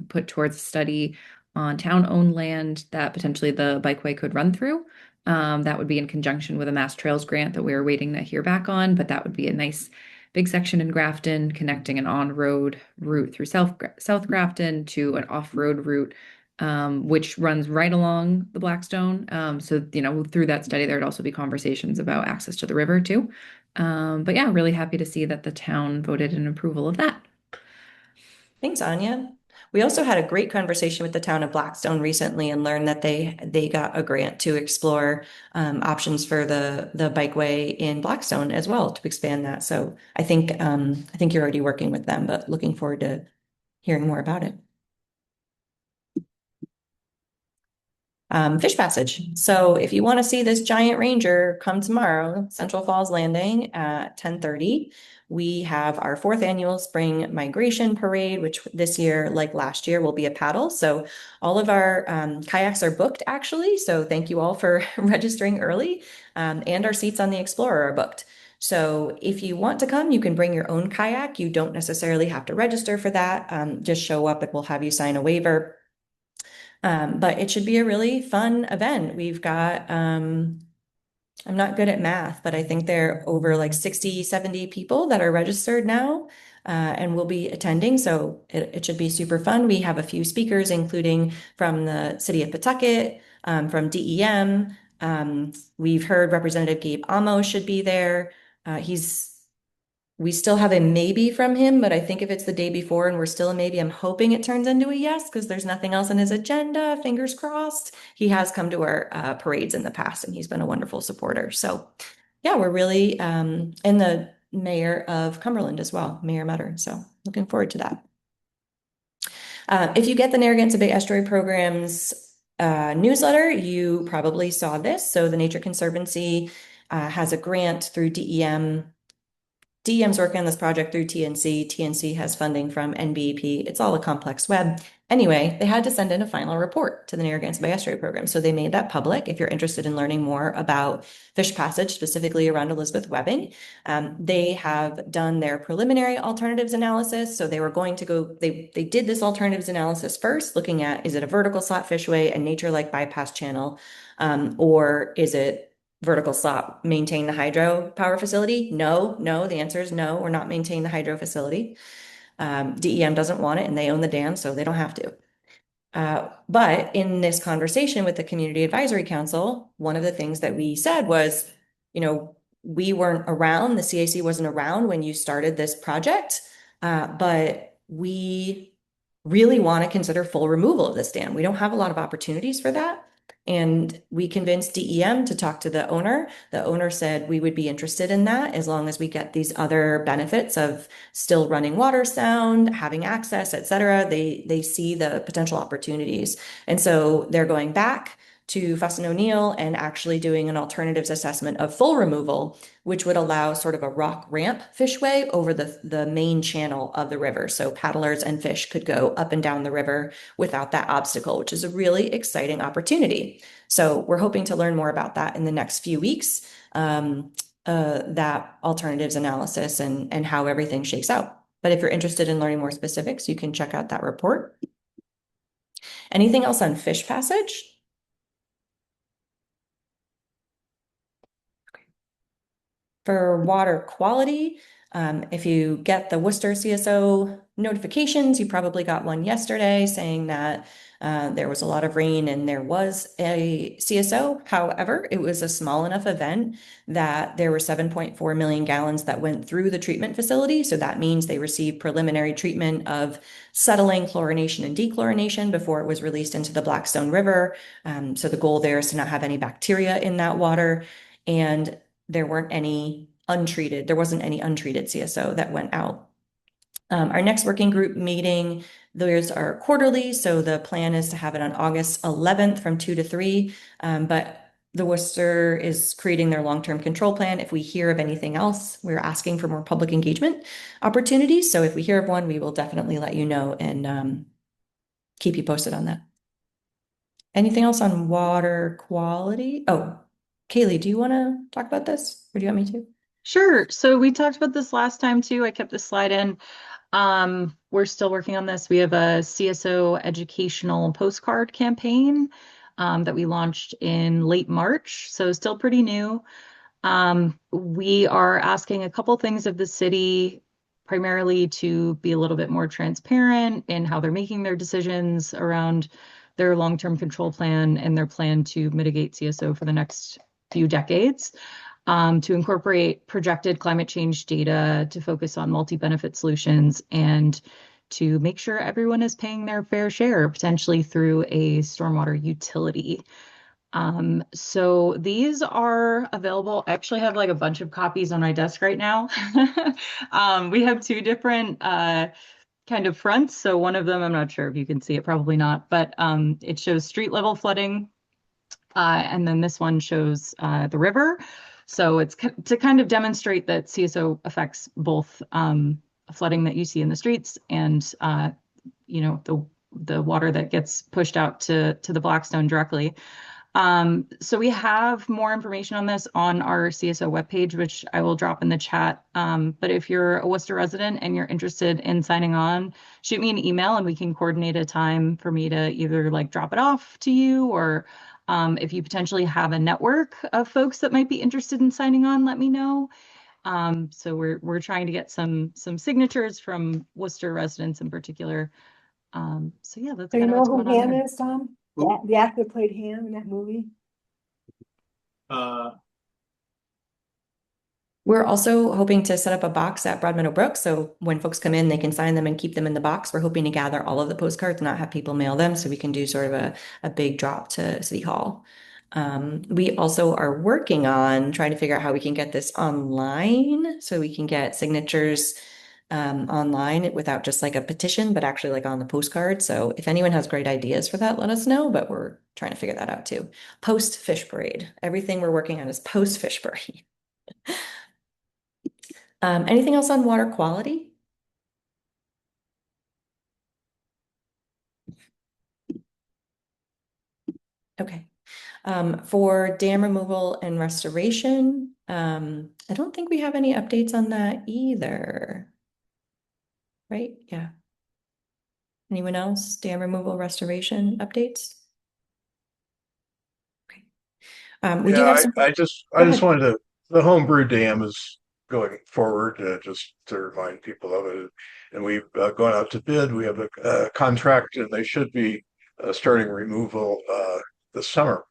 put towards a study on town-owned land that potentially the bikeway could run through. That would be in conjunction with a Mass Trails grant that we're waiting to hear back on, but that would be a nice big section in Grafton connecting an on-road route through South Grafton to an off-road route which runs right along the Blackstone. So, through that study, there'd also be conversations about access to the river too. But yeah, really happy to see that the town voted in approval of that. Thanks, Anya. We also had a great conversation with the town of Blackstone recently and learned that they got a grant to explore options for the bikeway in Blackstone as well to expand that. So I think you're already working with them, but looking forward to hearing more about it. Fish Passage. So if you want to see this giant ranger, come tomorrow, Central Falls Landing at 10:30. We have our fourth annual spring migration parade, which this year, like last year, will be a paddle. So all of our kayaks are booked actually. So thank you all for registering early. And our seats on the Explorer are booked. So if you want to come, you can bring your own kayak. You don't necessarily have to register for that. Just show up and we'll have you sign a waiver. But it should be a really fun event. We've got, I'm not good at math, but I think there are over like 60, 70 people that are registered now and will be attending. So it should be super fun. We have a few speakers, including from the city of Pawtucket, from DEM. We've heard Representative Gabe Amo should be there. We still have a maybe from him, but I think if it's the day before and we're still a maybe, I'm hoping it turns into a yes because there's nothing else on his agenda. Fingers crossed. He has come to our parades in the past and he's been a wonderful supporter. So, yeah, we're really, and the mayor of Cumberland as well, Mayor Metter. So, looking forward to that. If you get the Narragansett Bay Estuary Programs newsletter, you probably saw this. So, the Nature Conservancy has a grant through DEM. DEM's working on this project through TNC. TNC has funding from NBEP. It's all a complex web. Anyway, they had to send in a final report to the Narragansett Bay Estuary Program. So they made that public. If you're interested in learning more about fish passage, specifically around Elizabeth Webbing, they have done their preliminary alternatives analysis. So they were going to go, they did this alternatives analysis first, looking at, is it a vertical slot fishway, a nature-like bypass channel, or is it vertical slot, maintain the hydropower facility? No, the answer is no, we're not maintaining the hydro facility. DEM doesn't want it and they own the dam, so they don't have to. But in this conversation with the Community Advisory Council, one of the things that we said was, we weren't around, the CAC wasn't around when you started this project, but we really want to consider full removal of this dam. We don't have a lot of opportunities for that. And we convinced DEM to talk to the owner. The owner said we would be interested in that as long as we get these other benefits of still running water sound, having access, et cetera. They see the potential opportunities. And so they're going back to Fuss and O'Neill and actually doing an alternatives assessment of full removal, which would allow sort of a rock ramp fishway over the main channel of the river. So paddlers and fish could go up and down the river without that obstacle, which is a really exciting opportunity. So we're hoping to learn more about that in the next few weeks, that alternatives analysis and how everything shakes out. But if you're interested in learning more specifics, you can check out that report. Anything else on fish passage? For water quality, if you get the Worcester CSO notifications, you probably got one yesterday saying that there was a lot of rain and there was a CSO. However, it was a small enough event that there were 7.4 million gallons that went through the treatment facility. So that means they received preliminary treatment of settling, chlorination, and dechlorination before it was released into the Blackstone River. So the goal there is to not have any bacteria in that water. And there wasn't any untreated CSO that went out. Our next working group meeting, those are quarterly. So the plan is to have it on August 11th from 2 to 3. But the Worcester is creating their long-term control plan. If we hear of anything else, we're asking for more public engagement opportunities. So if we hear of one, we will definitely let you know and keep you posted on that. Anything else on water quality? Oh, Kaylee, do you want to talk about this or do you want me to? Sure. So we talked about this last time too. I kept this slide in. We're still working on this. We have a CSO educational postcard campaign that we launched in late March. So still pretty new. We are asking a couple things of the city, primarily to be a little bit more transparent in how they're making their decisions around their long-term control plan and their plan to mitigate CSO for the next few decades, to incorporate projected climate change data, to focus on multi-benefit solutions, and to make sure everyone is paying their fair share, potentially through a stormwater utility. So these are available. I actually have like a bunch of copies on my desk right now. We have two different kind of fronts. So one of them, I'm not sure if you can see it, probably not, but it shows street level flooding And then this one shows the river. So it's to kind of demonstrate that CSO affects both flooding that you see in the streets and the water that gets pushed out to the Blackstone directly. So we have more information on this on our CSO webpage, which I will drop in the chat. But if you're a Worcester resident and you're interested in signing on, shoot me an email and we can coordinate a time for me to either like drop it off to you or if you potentially have a network of folks that might be interested in signing on, let me know. So we're trying to get some signatures from Worcester residents in particular. So yeah, that's So you kind of know what's who going on Ham there. is, Tom? The actor that played Ham in that movie? We're also hoping to set up a box at Broadmeadow Brook. So when folks come in, they can sign them and keep them in the box. We're hoping to gather all of the postcards, not have people mail them. So we can do sort of a big drop to City Hall. We also are working on trying to figure out how we can get this online so we can get signatures online without just like a petition, but actually like on the postcard. So if anyone has great ideas for that, let us know. But we're trying to figure that out too. Post fish parade. Everything we're working on is post fish parade. Anything else on water quality? Okay. For dam removal and restoration, I don't think we have any updates on that either. Right? Yeah. Anyone else? Dam removal, restoration updates? Okay. We do have some. I Go just ahead. wanted to. The homebrew dam is going forward, just to remind people of it. And we've gone out to bid. We have a contract, and they should be starting removal this summer,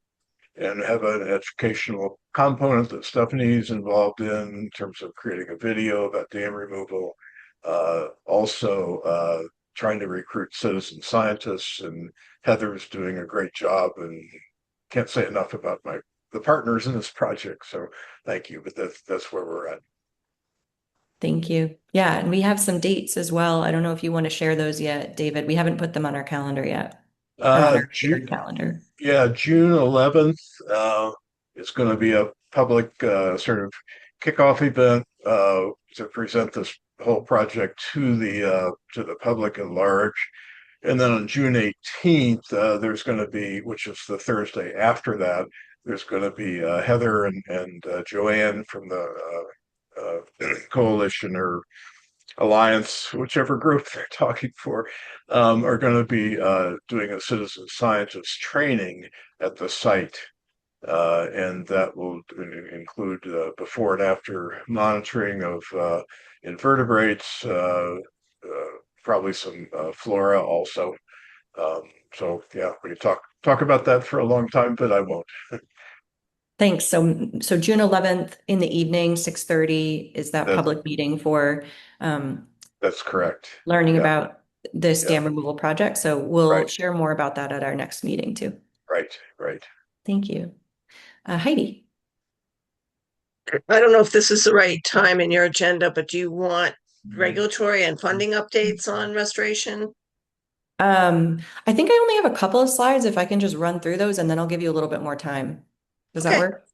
and have an educational component that Stephanie's involved in terms of creating a video about dam removal. Also, trying to recruit citizen scientists, and Heather's doing a great job, and can't say enough about the partners in this project. So thank you, but that's where we're at. Thank you. Yeah, and we have some dates as well. I don't know if you want to share those yet, David. We haven't put them on our calendar yet, or on our June, calendar. yeah, June 11th. It's going to be a public sort of kickoff event to present this whole project to the public at large. And then on June 18th, there's going to be, which is the Thursday after that, there's going to be Heather and Joanne from the coalition or alliance, whichever group they're talking for, are going to be doing a citizen scientist training at the site. And that will include before and after monitoring of invertebrates, probably some flora also. So yeah, we could talk about that for a long time, but I won't. Thanks. So June 11th in the evening, 6:30 is that That public meeting for that's correct. learning Yeah, about this yeah, dam removal project. So we'll right, share more about that at our next meeting too. right. Thank you. Heidi. I don't know if this is the right time in your agenda, but do you want regulatory and funding updates on restoration? I think I only have a couple of slides if I can just run through those and then I'll give you a little bit more time. Does that Okay. work?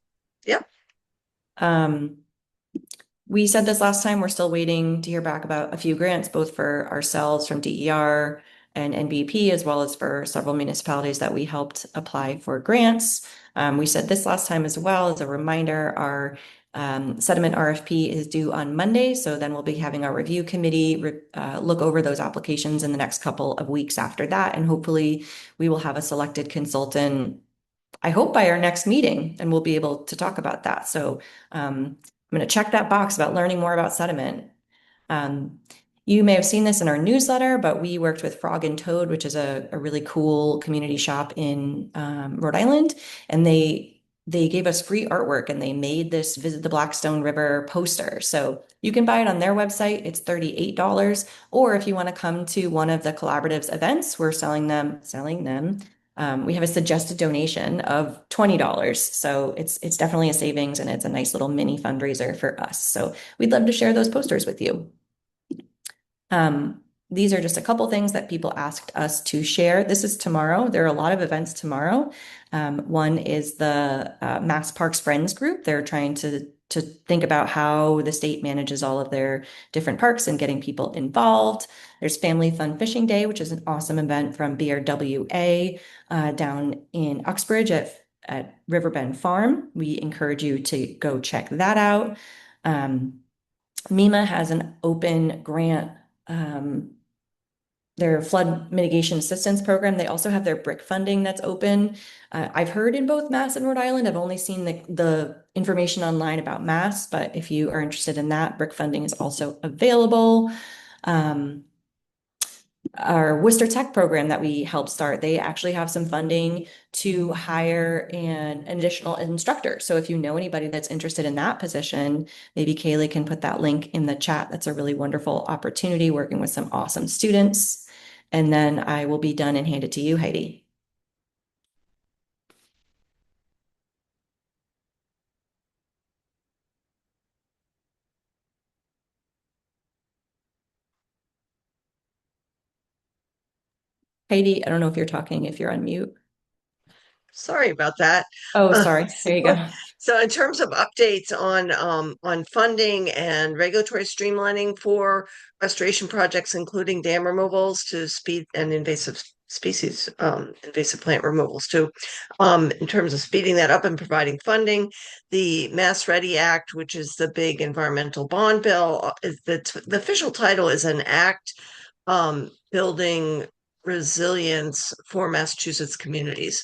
Yep. We said this last time, we're still waiting to hear back about a few grants, both for ourselves from DER and NBP, as well as for several municipalities that we helped apply for grants. We said this last time as well. As a reminder, our sediment RFP is due on Monday. So then we'll be having our review committee look over those applications in the next couple of weeks after that. And hopefully we will have a selected consultant, I hope by our next meeting, and we'll be able to talk about that. So I'm going to check that box about learning more about sediment. You may have seen this in our newsletter, but we worked with Frog and Toad, which is a really cool community shop in Rhode Island, and they gave us free artwork and they made this Visit the Blackstone River poster. So you can buy it on their website. It's $38. Or if you want to come to one of the collaborative's events, we're selling them. We have a suggested donation of $20. So it's definitely a savings and it's a nice little mini fundraiser for us. So we'd love to share those posters with you. these are just a couple things that people asked us to share. This is tomorrow. There are a lot of events tomorrow. One is the Mass Parks Friends group. They're trying to think about how the state manages all of their different parks and getting people involved. There's Family Fun Fishing Day, which is an awesome event from BRWA down in Uxbridge at Riverbend Farm. We encourage you to go check that out. MEMA has an open grant, their flood mitigation assistance program. They also have their brick funding that's open. I've heard in both Mass and Rhode Island. I've only seen the information online about Mass, but if you are interested in that, brick funding is also available. Our Worcester Tech program that we helped start, they actually have some funding to hire an additional instructor. So if you know anybody that's interested in that position, maybe Kaylee can put that link in the chat. That's a really wonderful opportunity working with some awesome students. And then I will be done and hand it to you, Heidi. Heidi, I don't know if you're talking, if you're on mute. Sorry about that. Oh, sorry. There you go. So in terms of updates on funding and regulatory streamlining for restoration projects, including dam removals to speed and invasive species, invasive plant removals too. In terms of speeding that up and providing funding, the Mass Ready Act, which is the big environmental bond bill, is the official title is an act building resilience for Massachusetts communities.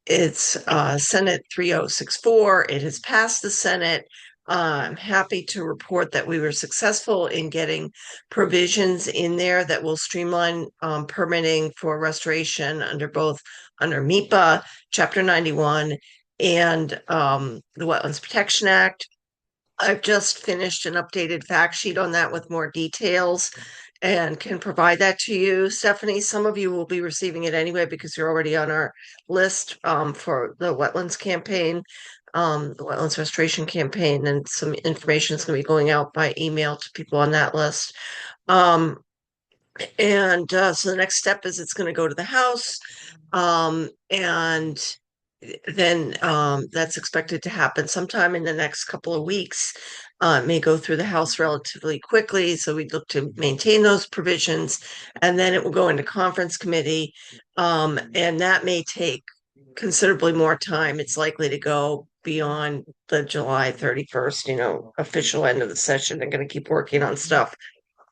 It's Senate 3064. It has passed the Senate. I'm happy to report that we were successful in getting provisions in there that will streamline permitting for restoration under MEPA, Chapter 91, and the Wetlands Protection Act. I've just finished an updated fact sheet on that with more details and can provide that to you. Stephanie, some of you will be receiving it anyway because you're already on our list for the wetlands campaign, the wetlands restoration campaign, and some information is going to be going out by email to people on that list. So the next step is it's going to go to the House, and then that's expected to happen sometime in the next couple of weeks. It may go through the House relatively quickly, so we look to maintain those provisions, and then it will go into conference committee, and that may take considerably more time. It's likely to go beyond the July 31st, official end of the session. They're going to keep working on stuff.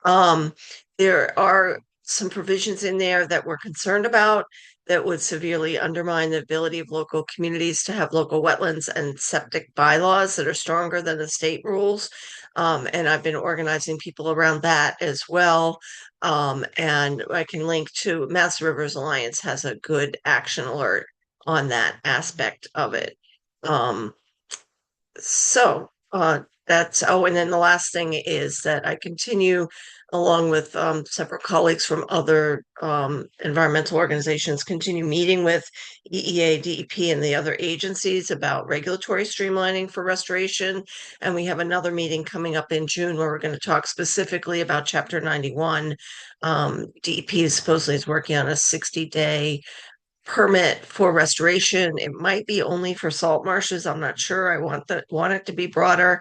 There are some provisions in there that we're concerned about that would severely undermine the ability of local communities to have local wetlands and septic bylaws that are stronger than the state rules. And I've been organizing people around that as well. And I can link to Mass Rivers Alliance has a good action alert on that aspect of it. And then the last thing is that I continue along with several colleagues from other environmental organizations, continue meeting with EEA, DEP, and the other agencies about regulatory streamlining for restoration. And we have another meeting coming up in June where we're going to talk specifically about Chapter 91. DEP supposedly is working on a 60-day permit for restoration. It might be only for salt marshes. I'm not sure. I want it to be broader,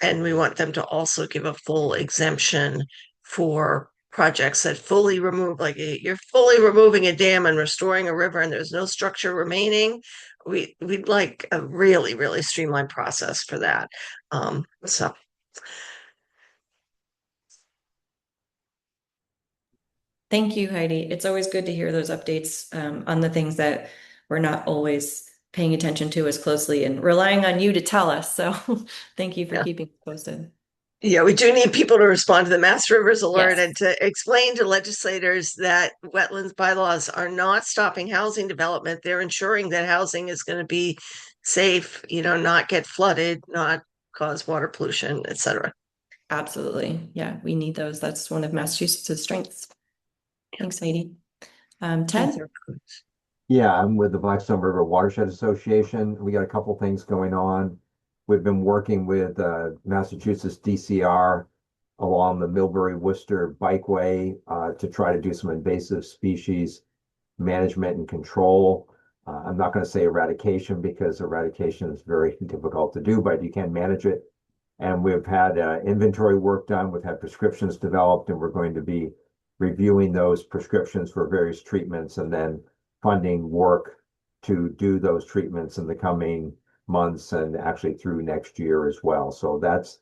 and we want them to also give a full exemption for projects that fully remove, like you're fully removing a dam and restoring a river, and there's no structure remaining. We'd like a really, really streamlined process for that. So. Thank you, Heidi. It's always good to hear those updates on the things that we're not always paying attention to as closely and relying on you to tell us. So thank you for keeping us posted. Yeah, we do need people to respond to the Mass Rivers Alert Yes. and to explain to legislators that wetlands bylaws are not stopping housing development. They're ensuring that housing is going to be safe, not get flooded, not cause water pollution, etc. Absolutely. Yeah, we need those. That's one of Massachusetts' strengths. Thanks, Heidi. Ted? Yeah, I'm with the Blackstone River Watershed Association. We got a couple things going on. We've been working with Massachusetts DCR along the Millbury-Worcester Bikeway to try to do some invasive species management and control. I'm not going to say eradication because eradication is very difficult to do, but you can manage it. And we've had inventory work done. We've had prescriptions developed, and we're going to be reviewing those prescriptions for various treatments and then funding work to do those treatments in the coming months and actually through next year as well. So that's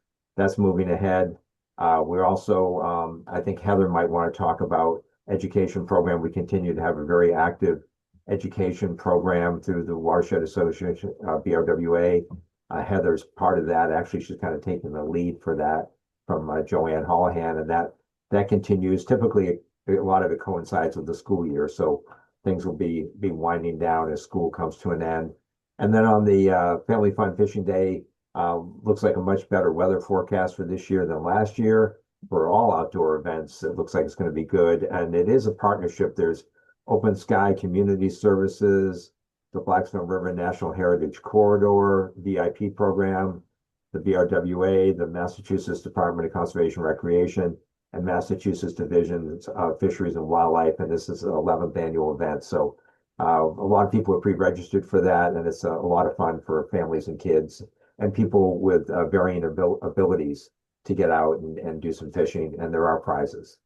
moving ahead. We're also, I think Heather might want to talk about education program. We continue to have a very active education program through the Watershed Association, BRWA. Heather's part of that. Actually, she's kind of taking the lead for that from Joanne Holohan, and that continues. Typically, a lot of it coincides with the school year, so things will be winding down as school comes to an end. And then on the Family Fun Fishing Day, looks like a much better weather forecast for this year than last year for all outdoor events. It looks like it's going to be good, and it is a partnership. There's Open Sky Community Services, the Blackstone River National Heritage Corridor VIP program, the BRWA, the Massachusetts Department of Conservation and Recreation, and Massachusetts Division of Fisheries and Wildlife. And this is an 11th annual event. So a lot of people are pre-registered for that, and it's a lot of fun for families and kids and people with varying abilities to get out and do some fishing. And there are prizes.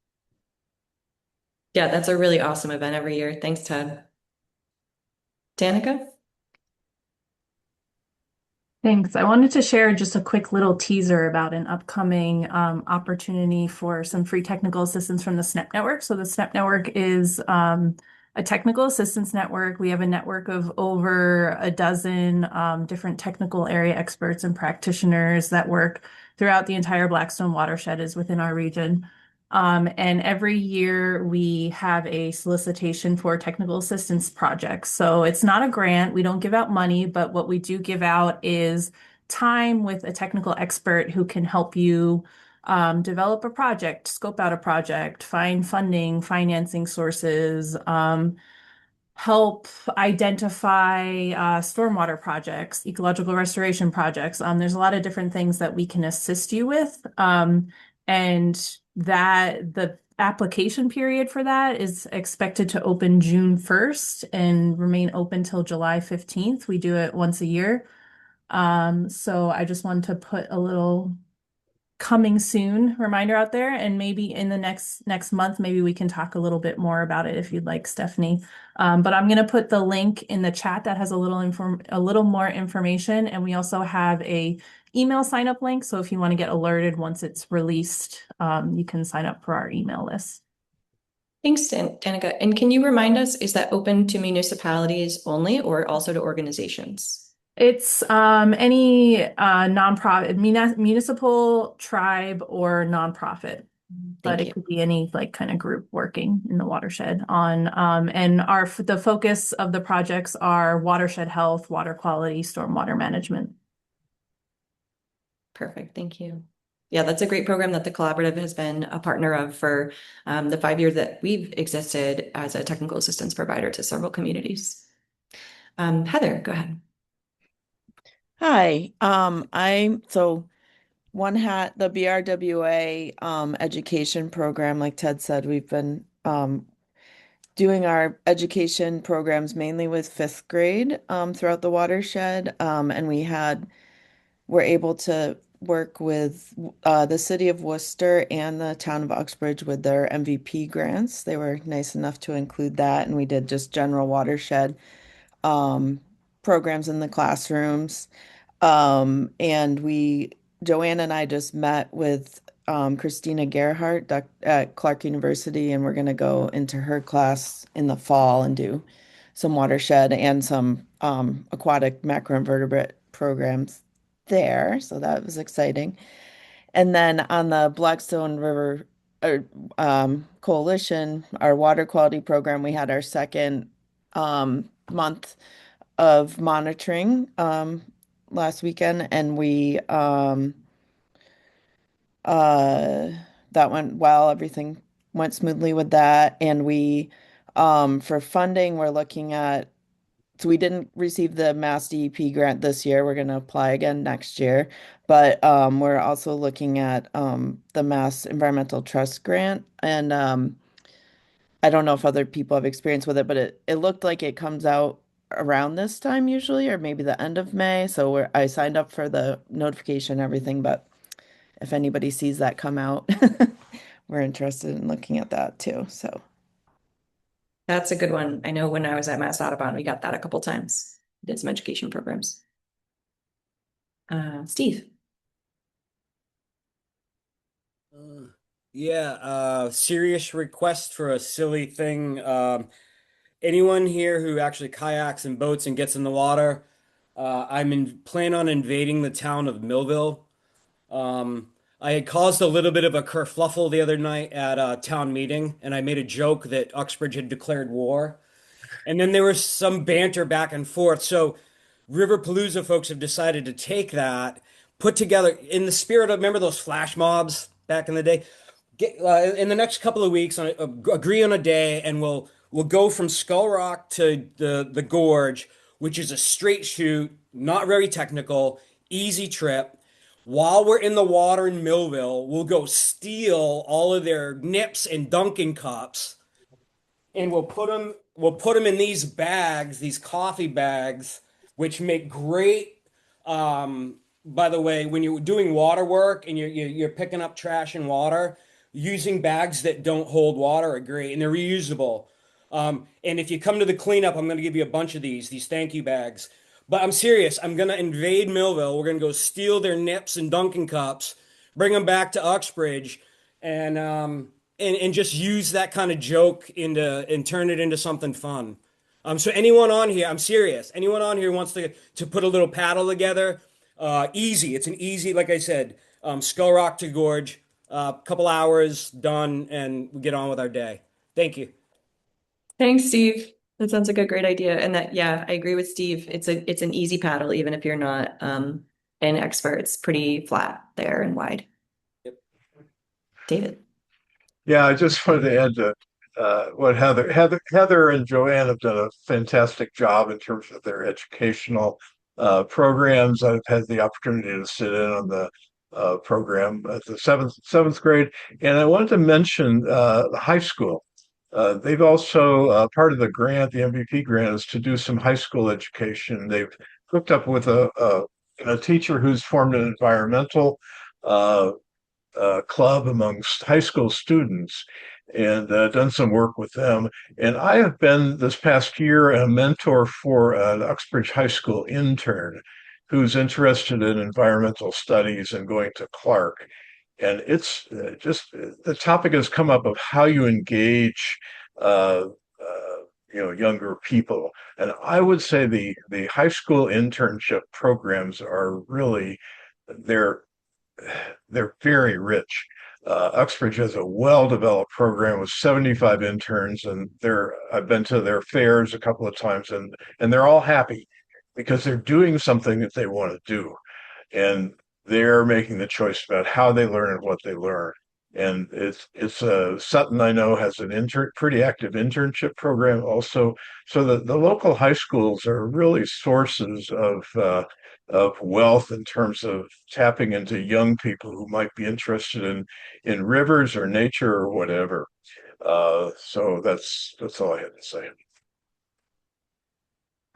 Yeah, that's a really awesome event every year. Thanks, Ted. Danica? Thanks. I wanted to share just a quick little teaser about an upcoming opportunity for some free technical assistance from the SNEP network. So the SNEP network is a technical assistance network. We have a network of over a dozen different technical area experts and practitioners that work throughout the entire Blackstone watershed is within our region. And every year we have a solicitation for technical assistance projects. So it's not a grant, we don't give out money, but what we do give out is time with a technical expert who can help you develop a project, scope out a project, find funding, financing sources, help identify stormwater projects, ecological restoration projects. There's a lot of different things that we can assist you with. And that the application period for that is expected to open June 1st and remain open till July 15th. We do it once a year. So I just wanted to put a little coming soon reminder out there, and maybe in the next month, maybe we can talk a little bit more about it if you'd like, Stephanie. But I'm going to put the link in the chat that has a little more information, and we also have a email sign up link. So if you want to get alerted once it's released, you can sign up for our email list. Thanks, Danica. And can you remind us, is that open to municipalities only or also to organizations? It's any nonprofit, municipal, tribe, or nonprofit. But it could be any like kind of group working in the watershed on and the focus of the projects are watershed health, water quality, stormwater management. Perfect, thank you. Yeah, that's a great program that the collaborative has been a partner of for the 5 years that we've existed as a technical assistance provider to several communities. Heather, go ahead. Hi, I'm one hat, the BRWA education program, like Ted said, we've been doing our education programs mainly with 5th grade throughout the watershed. And we're able to work with the city of Worcester and the town of Uxbridge with their MVP grants. They were nice enough to include that, and we did just general watershed programs in the classrooms. And Joanne and I just met with Christina Gerhardt at Clark University, and we're going to go into her class in the fall and do some watershed and some aquatic macroinvertebrate programs there. So that was exciting. And then on the Blackstone River Coalition, our water quality program, we had our second month of monitoring last weekend, and we that went well. Everything went smoothly with that, and we for funding, we're looking at so we didn't receive the Mass DEP grant this year. We're going to apply again next year. But we're also looking at the Mass Environmental Trust grant. And I don't know if other people have experience with it, but it looked like it comes out around this time usually, or maybe the end of May. So I signed up for the notification and everything, but if anybody sees that come out, we're interested in looking at that too. So That's a good one. I know when I was at Mass Audubon, we got that a couple times. Did some education programs. Steve. Yeah, serious request for a silly thing. Anyone here who actually kayaks and boats and gets in the water, plan on invading the town of Millville. I had caused a little bit of a kerfluffle the other night at a town meeting, and I made a joke that Uxbridge had declared war. And then there was some banter back and forth. So Riverpalooza folks have decided to take that, put together in the spirit of, remember those flash mobs back in the day? In the next couple of weeks, agree on a day, and we'll go from Skull Rock to the gorge, which is a straight shoot, not very technical, easy trip. While we're in the water in Millville, we'll go steal all of their nips and Dunkin' cups, and we'll put them in these bags, these coffee bags, which make great. By the way, when you're doing water work and you're picking up trash and water, using bags that don't hold water are great, and they're reusable. And if you come to the cleanup, I'm going to give you a bunch of these thank you bags. But I'm serious. I'm going to invade Millville. We're going to go steal their nips and Dunkin' cups, bring them back to Uxbridge, and just use that kind of joke and turn it into something fun. So anyone on here, I'm serious. Anyone on here wants to put a little paddle together? Easy. It's an easy, like I said, Skull Rock to Gorge, couple hours done, and we get on with our day. Thank you. Thanks, Steve. That sounds like a great idea. And that, yeah, I agree with Steve. It's an easy paddle, even if you're not an expert. It's pretty flat there and wide. David. Yeah, I just wanted to add to what Heather and Joanne have done a fantastic job in terms of their educational programs. I've had the opportunity to sit in on the program at the seventh grade, and I wanted to mention the high school. They've also part of the grant, the MVP grant, is to do some high school education. They've hooked up with a teacher who's formed an environmental uh, club amongst high school students and done some work with them. And I have been this past year a mentor for an Uxbridge High School intern who's interested in environmental studies and going to Clark. And it's just the topic has come up of how you engage younger people. And I would say the high school internship programs are really they're they're very rich. Uxbridge has a well-developed program with 75 interns, and I've been to their fairs a couple of times, and they're all happy because they're doing something that they want to do, and they're making the choice about how they learn and what they learn. And it's Sutton, I know, has an pretty active internship program also. So the local high schools are really sources of wealth in terms of tapping into young people who might be interested in rivers or nature or whatever. So that's all I had to say.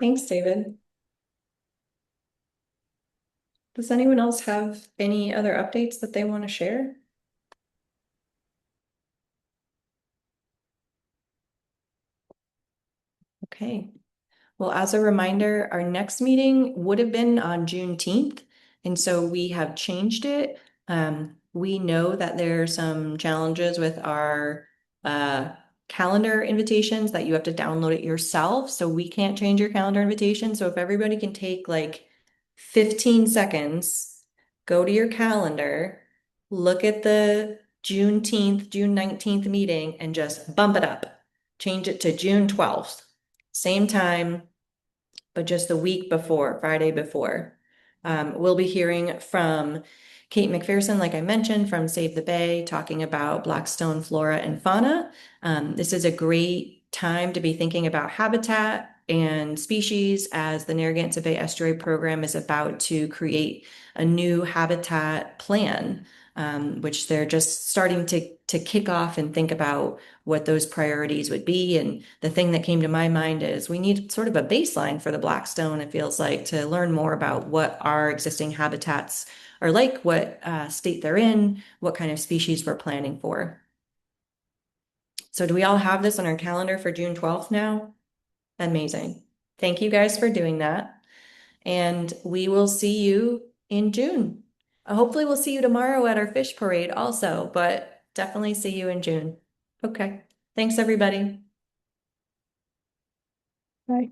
Thanks, David. Does anyone else have any other updates that they want to share? Okay. Well, as a reminder, our next meeting would have been on Juneteenth, and so we have changed it. We know that there are some challenges with our calendar invitations that you have to download it yourself, so we can't change your calendar invitation. So if everybody can take like 15 seconds, go to your calendar, look at the June 19th meeting, and just bump it up. Change it to June 12th. Same time, but just the week before, Friday before. We'll be hearing from Kate McPherson, like I mentioned, from Save the Bay, talking about Blackstone flora and fauna. This is a great time to be thinking about habitat and species, as the Narragansett Bay Estuary Program is about to create a new habitat plan, which they're just starting to kick off and think about what those priorities would be. And the thing that came to my mind is we need sort of a baseline for the Blackstone, it feels like, to learn more about what our existing habitats are like, what state they're in, what kind of species we're planning for. So do we all have this on our calendar for June 12th now? Amazing. Thank you guys for doing that. And we will see you in June. Hopefully we'll see you tomorrow at our fish parade also, but definitely see you in June. Okay. Thanks, everybody. Bye.